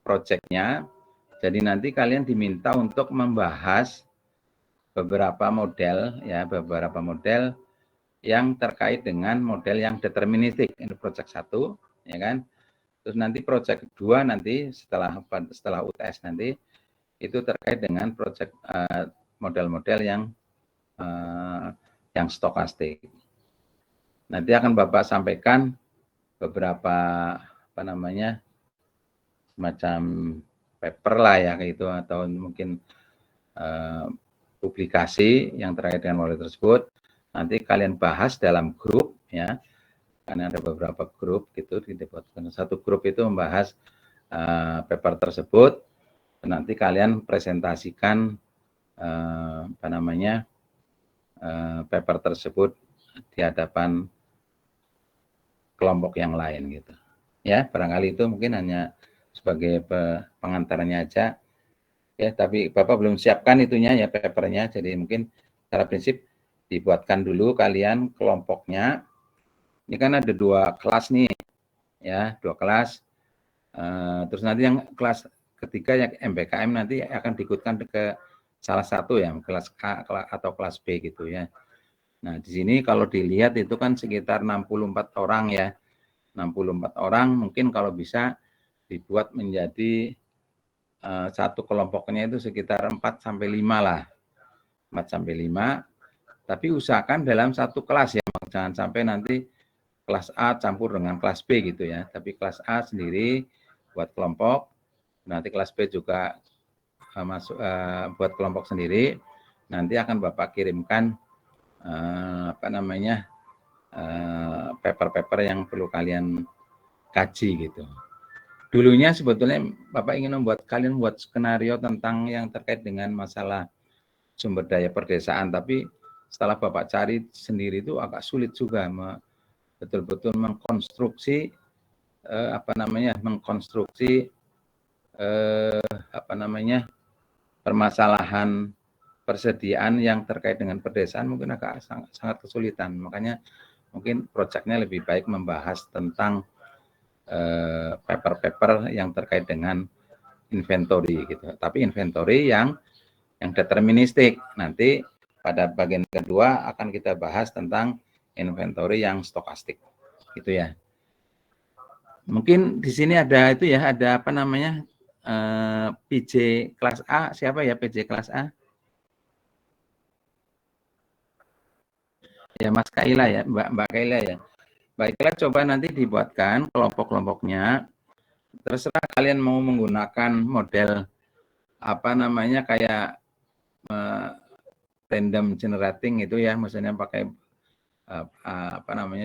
proyeknya. Jadi nanti kalian diminta untuk membahas beberapa model yang terkait dengan model yang deterministik. Ini proyek 1, ya kan? Terus nanti proyek 2 nanti setelah UTS nanti itu terkait dengan proyek model-model yang stokastik. Nanti akan Bapak sampaikan beberapa semacam paper lah ya kayak itu, atau mungkin publikasi yang terkait dengan model tersebut. Nanti kalian bahas dalam grup ya, karena ada beberapa grup gitu, dibuatkan satu grup itu membahas paper tersebut. Nanti kalian presentasikan paper tersebut di hadapan kelompok yang lain gitu. Ya, barangkali itu mungkin hanya sebagai pengantarnya aja. Ya, tapi Bapak belum siapkan itunya ya, papernya. Jadi mungkin secara prinsip dibuatkan dulu kalian kelompoknya. Ini kan ada 2 kelas nih, ya, 2 kelas. Terus nanti yang kelas ketiga yang MBKM nanti akan diikutkan ke salah satu ya, kelas A atau kelas B gitu ya. Nah, di sini kalau dilihat itu kan sekitar 64 orang ya. 64 orang mungkin kalau bisa dibuat menjadi satu kelompoknya itu sekitar 4-5 lah. 4-5. Tapi usahakan dalam satu kelas ya. Jangan sampai nanti kelas A campur dengan kelas B gitu ya. Tapi kelas A sendiri buat kelompok. Nanti kelas B juga buat kelompok sendiri. Nanti akan Bapak kirimkan paper-paper yang perlu kalian kaji gitu. Dulunya sebetulnya Bapak ingin kalian membuat skenario tentang yang terkait dengan masalah sumber daya perdesaan, tapi setelah Bapak cari sendiri itu agak sulit juga betul-betul mengkonstruksi permasalahan persediaan yang terkait dengan perdesaan mungkin agak sangat kesulitan. Makanya mungkin proyeknya lebih baik membahas tentang paper-paper yang terkait dengan inventory gitu. Tapi inventory yang deterministik. Nanti pada bagian kedua akan kita bahas tentang inventory yang stokastik. Gitu ya. Mungkin di sini ada itu ya, ada PJ kelas A. Siapa ya PJ kelas A? Ya Mas Kaila ya, Mbak Kaila ya. Baiklah, coba nanti dibuatkan kelompok-kelompoknya. Terserah kalian mau menggunakan model kayak random generating itu ya, maksudnya pakai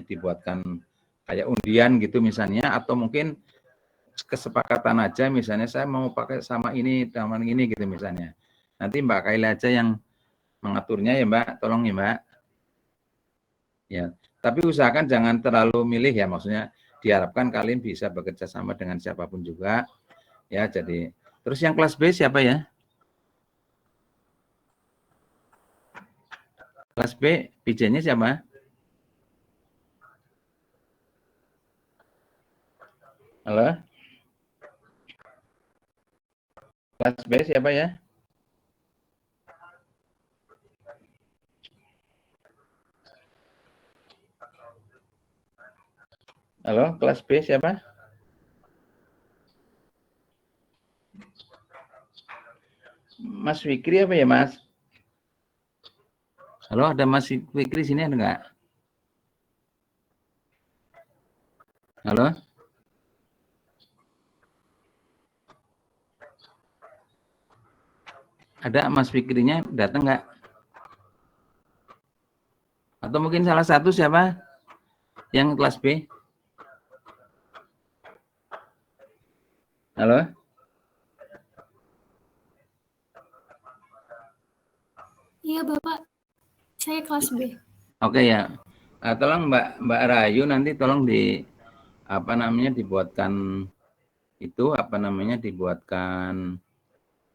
dibuatkan kayak undian gitu misalnya, atau mungkin kesepakatan aja misalnya saya mau pakai sama ini gitu misalnya. Nanti Mbak Kaila aja yang mengaturnya ya Mbak, tolong ya Mbak. Ya, tapi usahakan jangan terlalu milih ya, maksudnya diharapkan kalian bisa bekerja sama dengan siapapun juga. Ya, jadi terus yang kelas B siapa ya? Kelas B, PJ-nya siapa? Halo? Kelas B siapa ya? Halo, kelas B siapa? Mas Fikri apa ya, Mas? Halo, ada Mas Fikri sini ada nggak? Halo? Ada Mas Fikrinya datang nggak? Atau mungkin salah satu siapa yang kelas B? Halo? Iya Bapak, saya kelas B. Oke ya. Tolong Mbak Rayu nanti tolong dibuatkan itu dibuatkan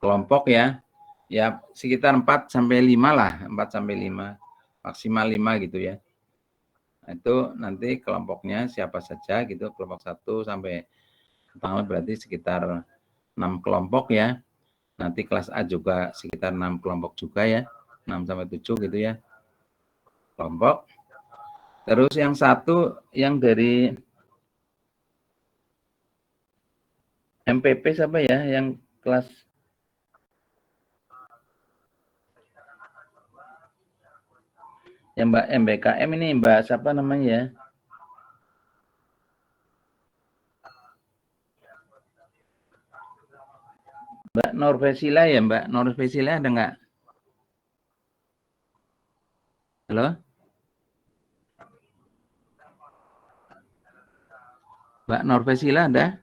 kelompok ya. Ya sekitar 4 sampai 5 lah, 4 sampai 5, maksimal 5 gitu ya. Itu nanti kelompoknya siapa saja gitu, kelompok 1 sampai pertama berarti sekitar 6 kelompok ya. Nanti kelas A juga sekitar 6 kelompok juga ya, 6 sampai 7 gitu ya kelompok. Terus yang satu yang dari MPP siapa ya, yang kelas yang Mbak MBKM ini, Mbak siapa namanya ya? Mbak Norvesila ya, Mbak Norvesila ada nggak? Halo? Mbak Norvesila ada?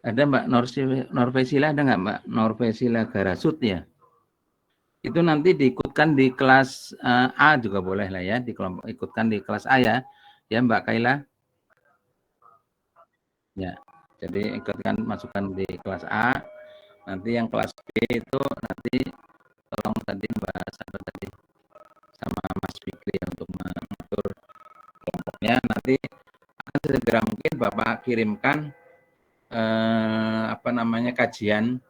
Ada Mbak Norvesila ada nggak Mbak Norvesila Garasut ya? Itu nanti diikutkan di kelas A juga boleh lah ya, di kelompok ikutkan di kelas A ya, ya Mbak Kaila. Ya, jadi ikutkan masukkan di kelas A. Nanti yang kelas B itu nanti tolong tadi Mbak tadi sama Mas Fikri untuk mengatur kelompoknya. Nanti akan segera mungkin Bapak kirimkan kajian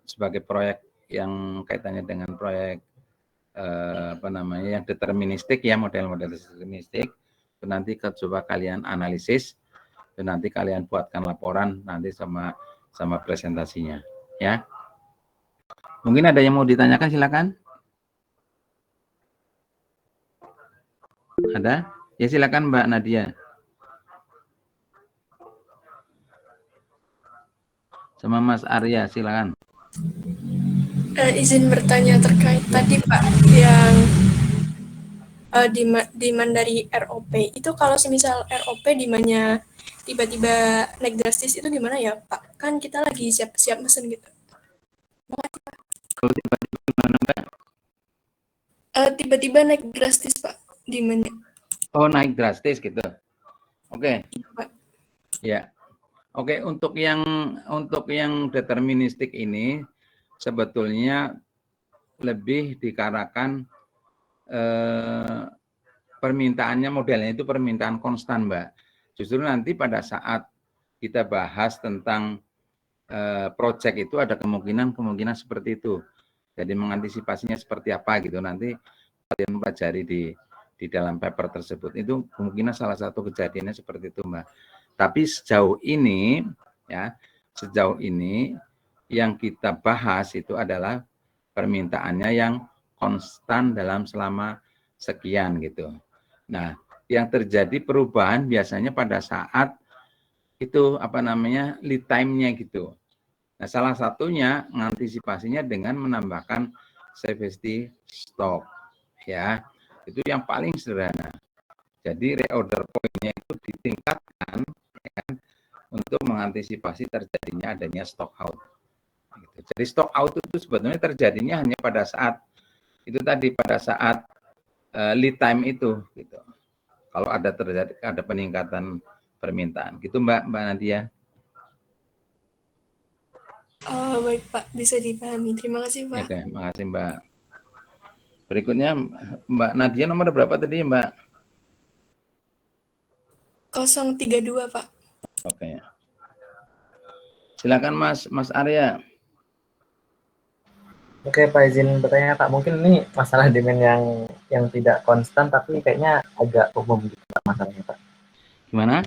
sebagai proyek yang kaitannya dengan proyek yang deterministik ya, model-model deterministik. Itu nanti coba kalian analisis dan nanti kalian buatkan laporan nanti sama presentasinya ya. Mungkin ada yang mau ditanyakan, silakan. Ada? Ya silakan Mbak Nadia. Sama Mas Arya, silakan. Izin bertanya terkait tadi Pak yang demand dari ROP itu, kalau semisal ROP demandnya tiba-tiba naik drastis itu gimana ya Pak? Kan kita lagi siap-siap mesen gitu. Kalau tiba-tiba gimana Mbak? Tiba-tiba naik drastis Pak demandnya. Oh, naik drastis gitu. Oke. Iya, Pak. Ya. Oke, untuk yang deterministik ini sebetulnya lebih dikarenakan permintaannya, modelnya itu permintaan konstan, Mbak. Justru nanti pada saat kita bahas tentang proyek itu ada kemungkinan seperti itu. Jadi mengantisipasinya seperti apa gitu, nanti kalian pelajari di dalam paper tersebut. Itu kemungkinan salah satu kejadiannya seperti itu, Mbak. Tapi sejauh ini yang kita bahas itu adalah permintaannya yang konstan selama sekian gitu. Nah, yang terjadi perubahan biasanya pada saat itu lead time-nya gitu. Nah, salah satunya mengantisipasinya dengan menambahkan safety stock ya. Itu yang paling sederhana. Jadi reorder point-nya itu ditingkatkan ya kan, untuk mengantisipasi terjadinya adanya stock out. Gitu. Jadi stock out itu sebetulnya terjadinya hanya pada saat itu tadi, pada saat lead time itu gitu. Kalau ada peningkatan permintaan. Gitu Mbak Nadia. Oh, baik Pak, bisa dipahami. Terima kasih Pak. Oke, makasih Mbak. Berikutnya Mbak Nadia nomor berapa tadi Mbak? 032 Pak. Oke. Silakan Mas Arya. Oke, Pak, izin bertanya Pak, mungkin ini masalah demand yang tidak konstan tapi kayaknya agak umum gitu Pak, masalahnya Pak. Gimana?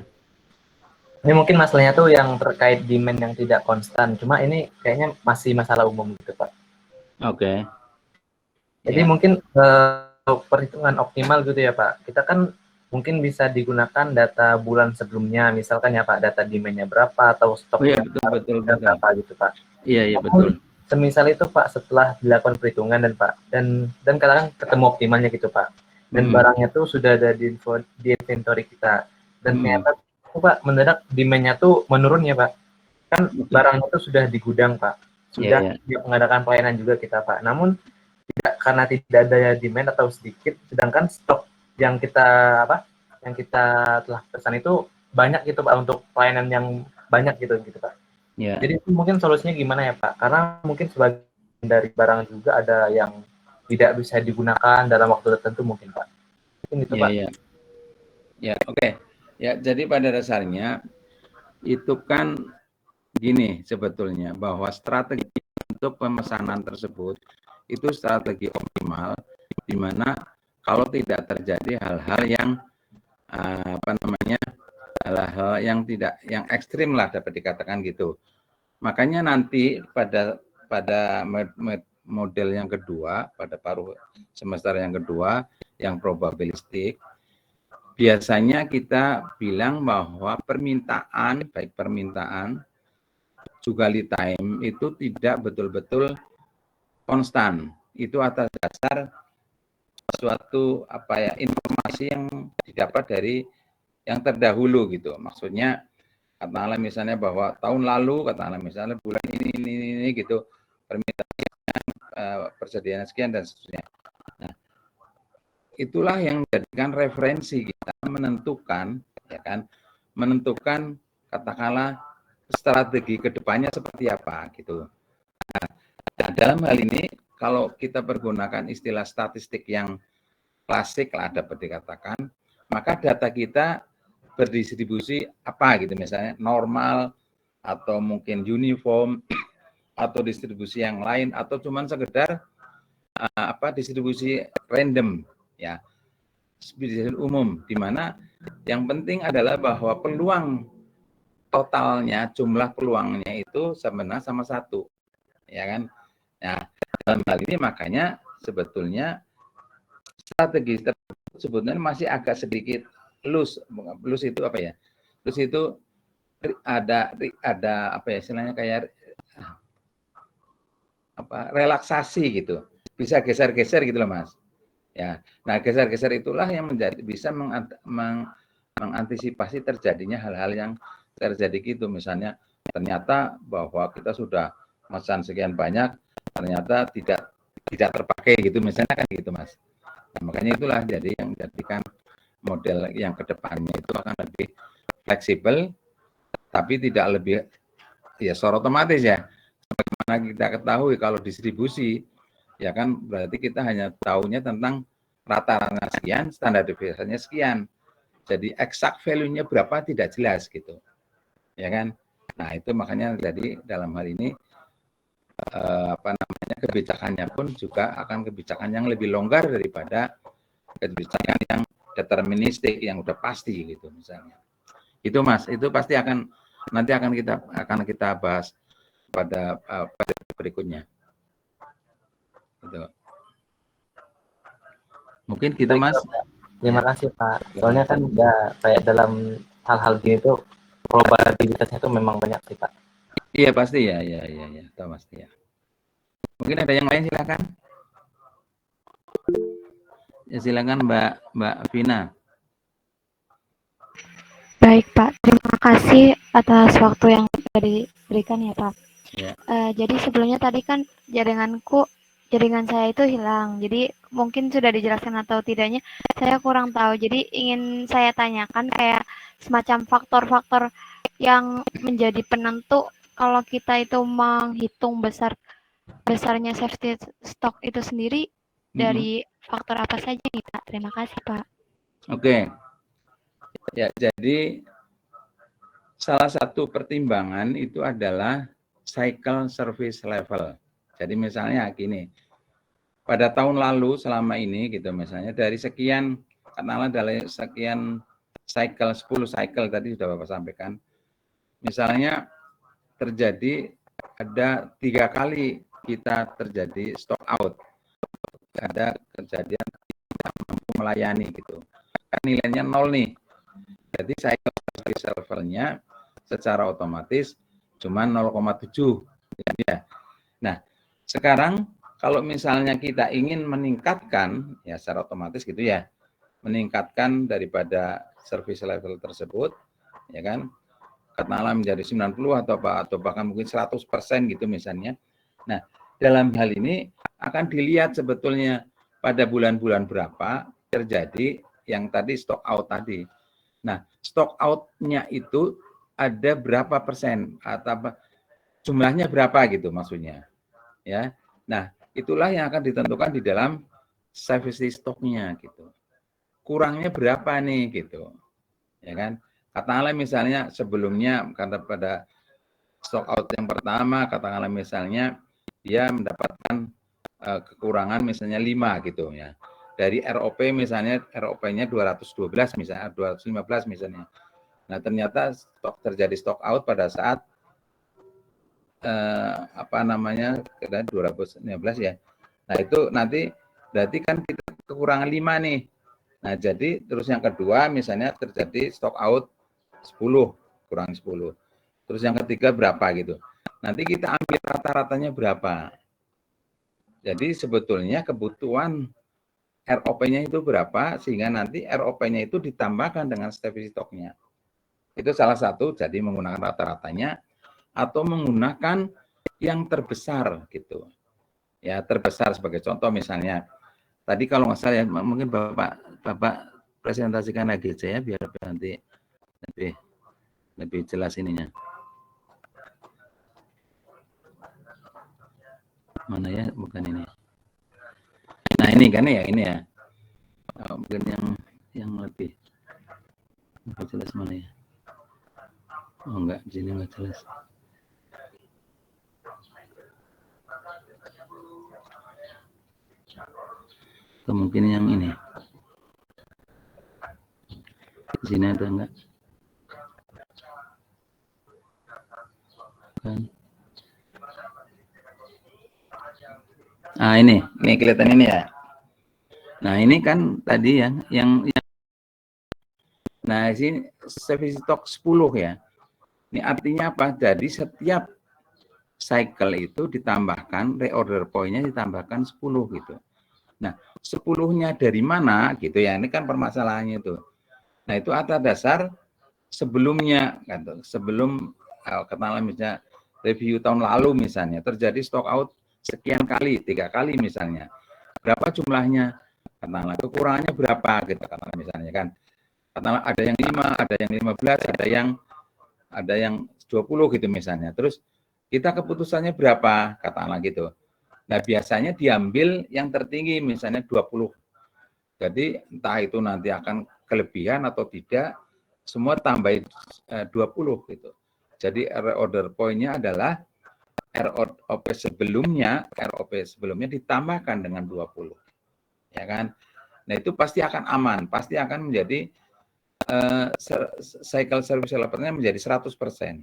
Ini mungkin masalahnya tuh yang terkait demand yang tidak konstan, cuma ini kayaknya masih masalah umum gitu Pak. Oke. Jadi Ya. mungkin perhitungan optimal gitu ya Pak. Kita kan mungkin bisa digunakan data bulan sebelumnya, misalkan ya Pak, data demand-nya berapa atau Oh stoknya iya, betul. berapa gitu Pak. Iya, betul. Semisal itu Pak, setelah dilakukan perhitungan dan Pak, dan katakan ketemu optimalnya gitu Pak, dan barangnya tuh sudah ada di inventory kita, dan ternyata Pak mendadak demand-nya tuh menurun ya Pak, kan barangnya tuh sudah di gudang Pak, sudah mengadakan pelayanan juga kita Pak, namun karena tidak ada demand atau sedikit, sedangkan stok yang kita telah pesan itu banyak gitu Pak, untuk pelayanan yang banyak gitu Pak. Yeah. Jadi mungkin solusinya gimana ya Pak? Karena mungkin sebagian dari barang juga ada yang tidak bisa digunakan dalam waktu tertentu mungkin Pak. Mungkin itu Pak. Ya, oke. Ya, jadi pada dasarnya itu kan gini sebetulnya, bahwa strategi untuk pemesanan tersebut itu strategi optimal, di mana kalau tidak terjadi hal-hal yang hal-hal yang ekstrim lah dapat dikatakan gitu. Makanya nanti pada model yang kedua, pada paruh semester yang kedua, yang probabilistik, biasanya kita bilang bahwa permintaan, baik permintaan juga lead time itu tidak betul-betul konstan. Itu atas dasar suatu informasi yang didapat dari yang terdahulu gitu. Maksudnya katakanlah misalnya bahwa tahun lalu, katakanlah misalnya bulan ini gitu, permintaan persediaan sekian dan seterusnya. Nah, itulah yang menjadikan referensi kita menentukan, ya kan, menentukan katakanlah strategi kedepannya seperti apa gitu. Nah, dalam hal ini kalau kita pergunakan istilah statistik yang klasik lah dapat dikatakan, maka data kita berdistribusi apa gitu, misalnya normal atau mungkin uniform atau distribusi yang lain atau cuman sekedar distribusi random ya, distribusi umum, di mana yang penting adalah bahwa peluang totalnya, jumlah peluangnya itu sebenarnya sama satu, ya kan. Nah, dalam hal ini makanya sebetulnya strategi tersebut sebetulnya masih agak sedikit loose itu apa ya? Loose itu ada apa ya istilahnya, kayak relaksasi gitu. Bisa geser-geser gitu loh, Mas. Ya. Nah, geser-geser itulah yang bisa mengantisipasi terjadinya hal-hal yang terjadi gitu. Misalnya ternyata bahwa kita sudah pesan sekian banyak, ternyata tidak terpakai gitu, misalnya kan gitu, Mas. Nah, makanya itulah jadi yang menjadikan model yang kedepannya itu akan lebih fleksibel, tapi tidak lebih secara otomatis ya. Bagaimana kita ketahui kalau distribusi, ya kan berarti kita hanya tahunya tentang rata-rata sekian, standar deviasinya sekian. Jadi exact value-nya berapa tidak jelas gitu, ya kan. Nah itu makanya jadi dalam hal ini kebijakannya pun juga akan kebijakan yang lebih longgar daripada kebijakan yang deterministik yang udah pasti gitu misalnya. Itu Mas, itu pasti nanti akan kita bahas pada berikutnya. Gitu. Mungkin gitu Mas. Terima kasih Pak. Soalnya kan ya kayak dalam hal-hal gini tuh probabilitasnya tuh memang banyak sih Pak. Iya pasti ya, tahu pasti ya. Mungkin ada yang lain silakan. Ya silakan Mbak Vina. Baik Pak, terima kasih atas waktu yang sudah diberikan ya Pak. Ya. Jadi sebelumnya tadi kan jaringan saya itu hilang. Jadi mungkin sudah dijelaskan atau tidaknya saya kurang tahu. Jadi ingin saya tanyakan kayak semacam faktor-faktor yang menjadi penentu kalau kita itu menghitung besarnya safety stock itu sendiri dari faktor apa saja nih Pak? Terima kasih Pak. Oke. Ya, jadi salah satu pertimbangan itu adalah cycle service level. Jadi misalnya gini, pada tahun lalu selama ini gitu misalnya dari sekian, katakanlah dari sekian cycle, 10 cycle tadi sudah Bapak sampaikan, misalnya terjadi ada 3 kali kita terjadi stock out, ada kejadian tidak mampu melayani gitu, kan nilainya 0 nih, jadi cycle service levelnya secara otomatis cuma 0,7 ya. Nah, sekarang kalau misalnya kita ingin meningkatkan ya secara otomatis gitu ya, meningkatkan daripada service level tersebut ya kan, katakanlah menjadi 90 atau bahkan mungkin 100% gitu misalnya. Nah, dalam hal ini akan dilihat sebetulnya pada bulan-bulan berapa terjadi yang tadi stock out tadi. Nah, stock out-nya itu ada berapa persen atau jumlahnya berapa gitu maksudnya. Ya. Nah, itulah yang akan ditentukan di dalam safety stock-nya gitu. Kurangnya berapa nih gitu. Ya kan? Katakanlah misalnya sebelumnya karena pada stock out yang pertama katakanlah misalnya dia mendapatkan kekurangan misalnya 5 gitu ya. Dari ROP misalnya ROP-nya 212 misalnya 215 misalnya. Nah, ternyata terjadi stock out pada saat apa namanya 2015 ya. Nah, itu nanti berarti kan kita kekurangan 5 nih. Nah, jadi terus yang kedua misalnya terjadi stock out 10, kurang 10. Terus yang ketiga berapa gitu. Nanti kita ambil rata-ratanya berapa. Jadi sebetulnya kebutuhan ROP-nya itu berapa sehingga nanti ROP-nya itu ditambahkan dengan safety stock-nya. Itu salah satu, jadi menggunakan rata-ratanya atau menggunakan yang terbesar gitu. Ya, terbesar sebagai contoh misalnya. Tadi kalau nggak salah ya, mungkin Bapak presentasikan lagi saya biar nanti lebih jelas ininya. Mana ya, bukan ini. Nah, ini kan ya, ini ya. Mungkin yang lebih jelas mana ya? Oh enggak, di sini enggak jelas. Atau mungkin yang ini. Di sini ada enggak? Kan. Ah, ini kelihatan ini ya. Nah, ini kan tadi ya, yang nah, sini service stock 10 ya. Ini artinya apa? Jadi setiap cycle itu ditambahkan, reorder point-nya ditambahkan 10 gitu. Nah, 10-nya dari mana gitu ya, ini kan permasalahannya itu. Nah, itu atas dasar sebelumnya, gitu. Sebelum katakanlah misalnya review tahun lalu misalnya, terjadi stock out sekian kali, 3 kali misalnya. Berapa jumlahnya? Katakanlah kekurangannya berapa gitu, katakanlah misalnya kan. Katakanlah ada yang 5, ada yang 15, ada yang 20 gitu misalnya. Terus kita keputusannya berapa? Katakanlah gitu. Nah, biasanya diambil yang tertinggi misalnya 20. Jadi entah itu nanti akan kelebihan atau tidak, semua tambah 20 gitu. Jadi reorder point-nya adalah ROP sebelumnya ditambahkan dengan 20. Ya kan? Nah, itu pasti akan aman, pasti akan menjadi cycle service levelnya menjadi 100%.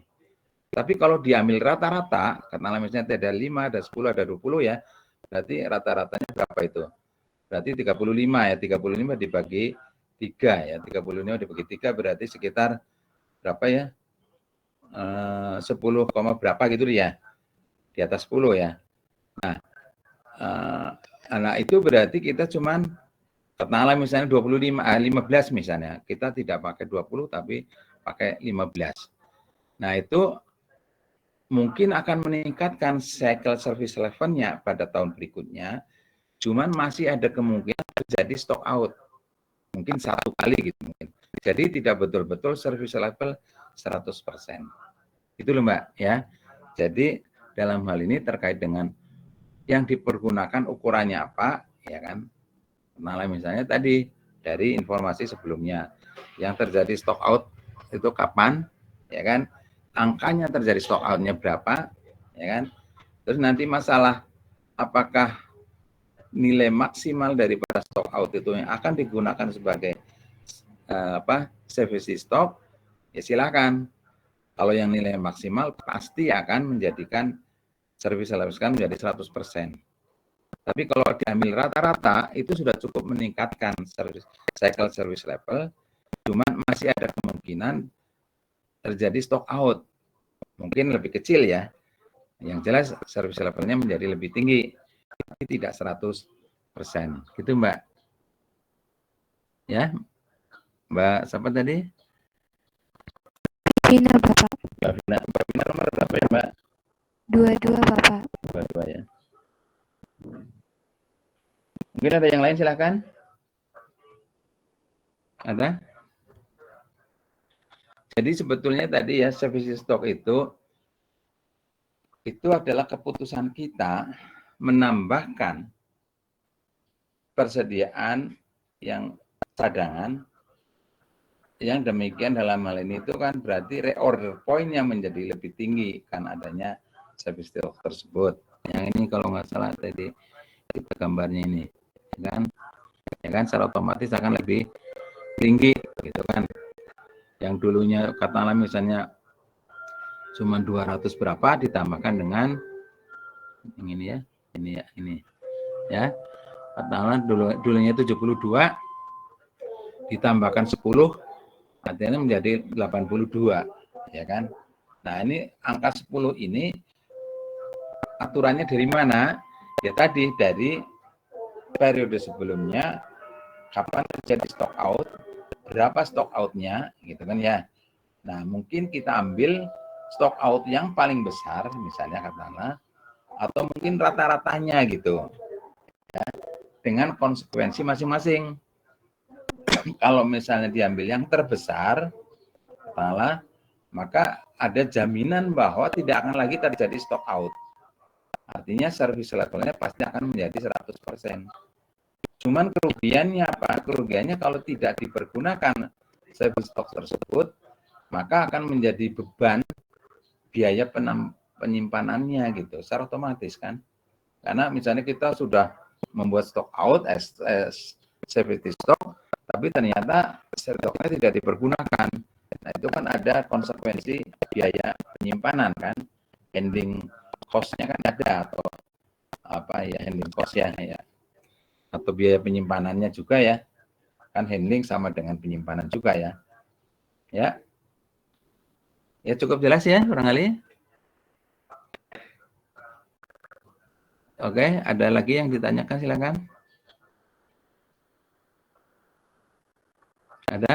Tapi kalau diambil rata-rata, karena misalnya ada 5, ada 10, ada 20 ya, berarti rata-ratanya berapa itu? Berarti 35 ya, 35 dibagi 3 ya, 35 dibagi 3 berarti sekitar berapa ya? 10, berapa gitu ya? Di atas 10 ya. Nah, itu berarti kita cuman katakanlah misalnya 15 misalnya, kita tidak pakai 20 tapi pakai 15. Nah, itu mungkin akan meningkatkan cycle service level-nya pada tahun berikutnya, cuman masih ada kemungkinan terjadi stock out. Mungkin 1 kali gitu mungkin. Jadi tidak betul-betul service level 100%. Itu loh Mbak ya. Jadi dalam hal ini terkait dengan yang dipergunakan ukurannya apa, ya kan? Nah, misalnya tadi dari informasi sebelumnya yang terjadi stock out itu kapan, ya kan? Angkanya terjadi stock out-nya berapa, ya kan? Terus nanti masalah apakah nilai maksimal daripada stock out itu yang akan digunakan sebagai service stock, ya silakan. Kalau yang nilai maksimal pasti akan menjadikan service level menjadi 100%. Tapi kalau diambil rata-rata itu sudah cukup meningkatkan cycle service level, cuman masih ada kemungkinan terjadi stock out. Mungkin lebih kecil ya. Yang jelas service levelnya menjadi lebih tinggi, tapi tidak 100%. Gitu Mbak. Ya, Mbak siapa tadi? Vina, Bapak. Mbak Vina nomor berapa ya Mbak? 22, Bapak. 22 ya. Mungkin ada yang lain silakan. Ada? Jadi sebetulnya tadi ya service stock itu adalah keputusan kita menambahkan persediaan yang cadangan, yang demikian dalam hal ini itu kan berarti reorder point yang menjadi lebih tinggi kan adanya service stock tersebut. Yang ini kalau nggak salah tadi kita gambarnya ini, ya kan secara otomatis akan lebih tinggi gitu kan. Yang dulunya katakanlah misalnya cuma 200 berapa ditambahkan dengan yang ini ya, ini ya. Katakanlah dulunya 72 ditambahkan 10 artinya menjadi 82 ya kan. Nah, ini angka 10 ini aturannya dari mana? Ya tadi dari periode sebelumnya kapan terjadi stock out, berapa stock out-nya gitu kan ya. Nah, mungkin kita ambil stock out yang paling besar misalnya katakanlah atau mungkin rata-ratanya gitu. Ya, dengan konsekuensi masing-masing. Kalau misalnya diambil yang terbesar, maka ada jaminan bahwa tidak akan lagi terjadi stock out. Artinya service levelnya pasti akan menjadi 100%. Cuman kerugiannya apa? Kerugiannya kalau tidak dipergunakan service stock tersebut, maka akan menjadi beban biaya penyimpanannya gitu, secara otomatis kan. Karena misalnya kita sudah membuat stock out as safety stock, tapi ternyata stoknya tidak dipergunakan. Nah, itu kan ada konsekuensi biaya penyimpanan kan, handling cost-nya kan ada atau apa ya handling cost ya, atau biaya penyimpanannya juga ya, kan handling sama dengan penyimpanan juga ya, ya cukup jelas ya barangkali. Oke, ada lagi yang ditanyakan silakan. Ada?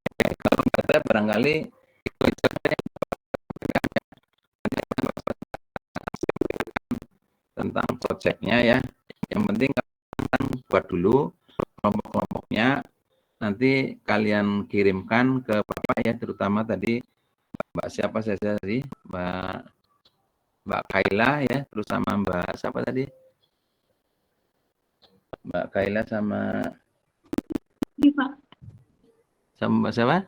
Oke, kalau ada barangkali tentang projectnya ya. Yang penting kalian buat dulu kelompok-kelompoknya. Nanti kalian kirimkan ke Bapak ya, terutama tadi Mbak siapa saja tadi, Mbak Kaila ya, terus sama Mbak siapa tadi? Mbak Kaila sama Iya, Pak. sama Mbak siapa?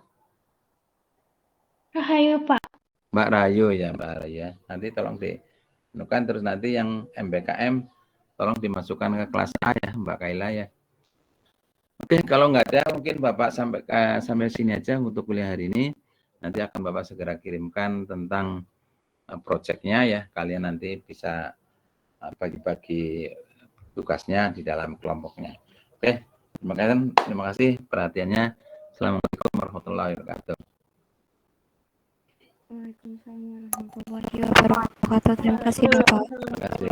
Rahayu, Pak. Mbak Rayu ya, Mbak Rayu ya. Nanti tolong dinukan, terus nanti yang MBKM tolong dimasukkan ke kelas A ya, Mbak Kaila ya. Oke, kalau nggak ada mungkin Bapak sampai sini aja untuk kuliah hari ini. Nanti akan Bapak segera kirimkan tentang proyeknya ya. Kalian nanti bisa bagi-bagi tugasnya di dalam kelompoknya. Oke, terima kasih perhatiannya. Assalamualaikum warahmatullahi wabarakatuh. Waalaikumsalam warahmatullahi wabarakatuh. Terima kasih Bapak. Terima kasih.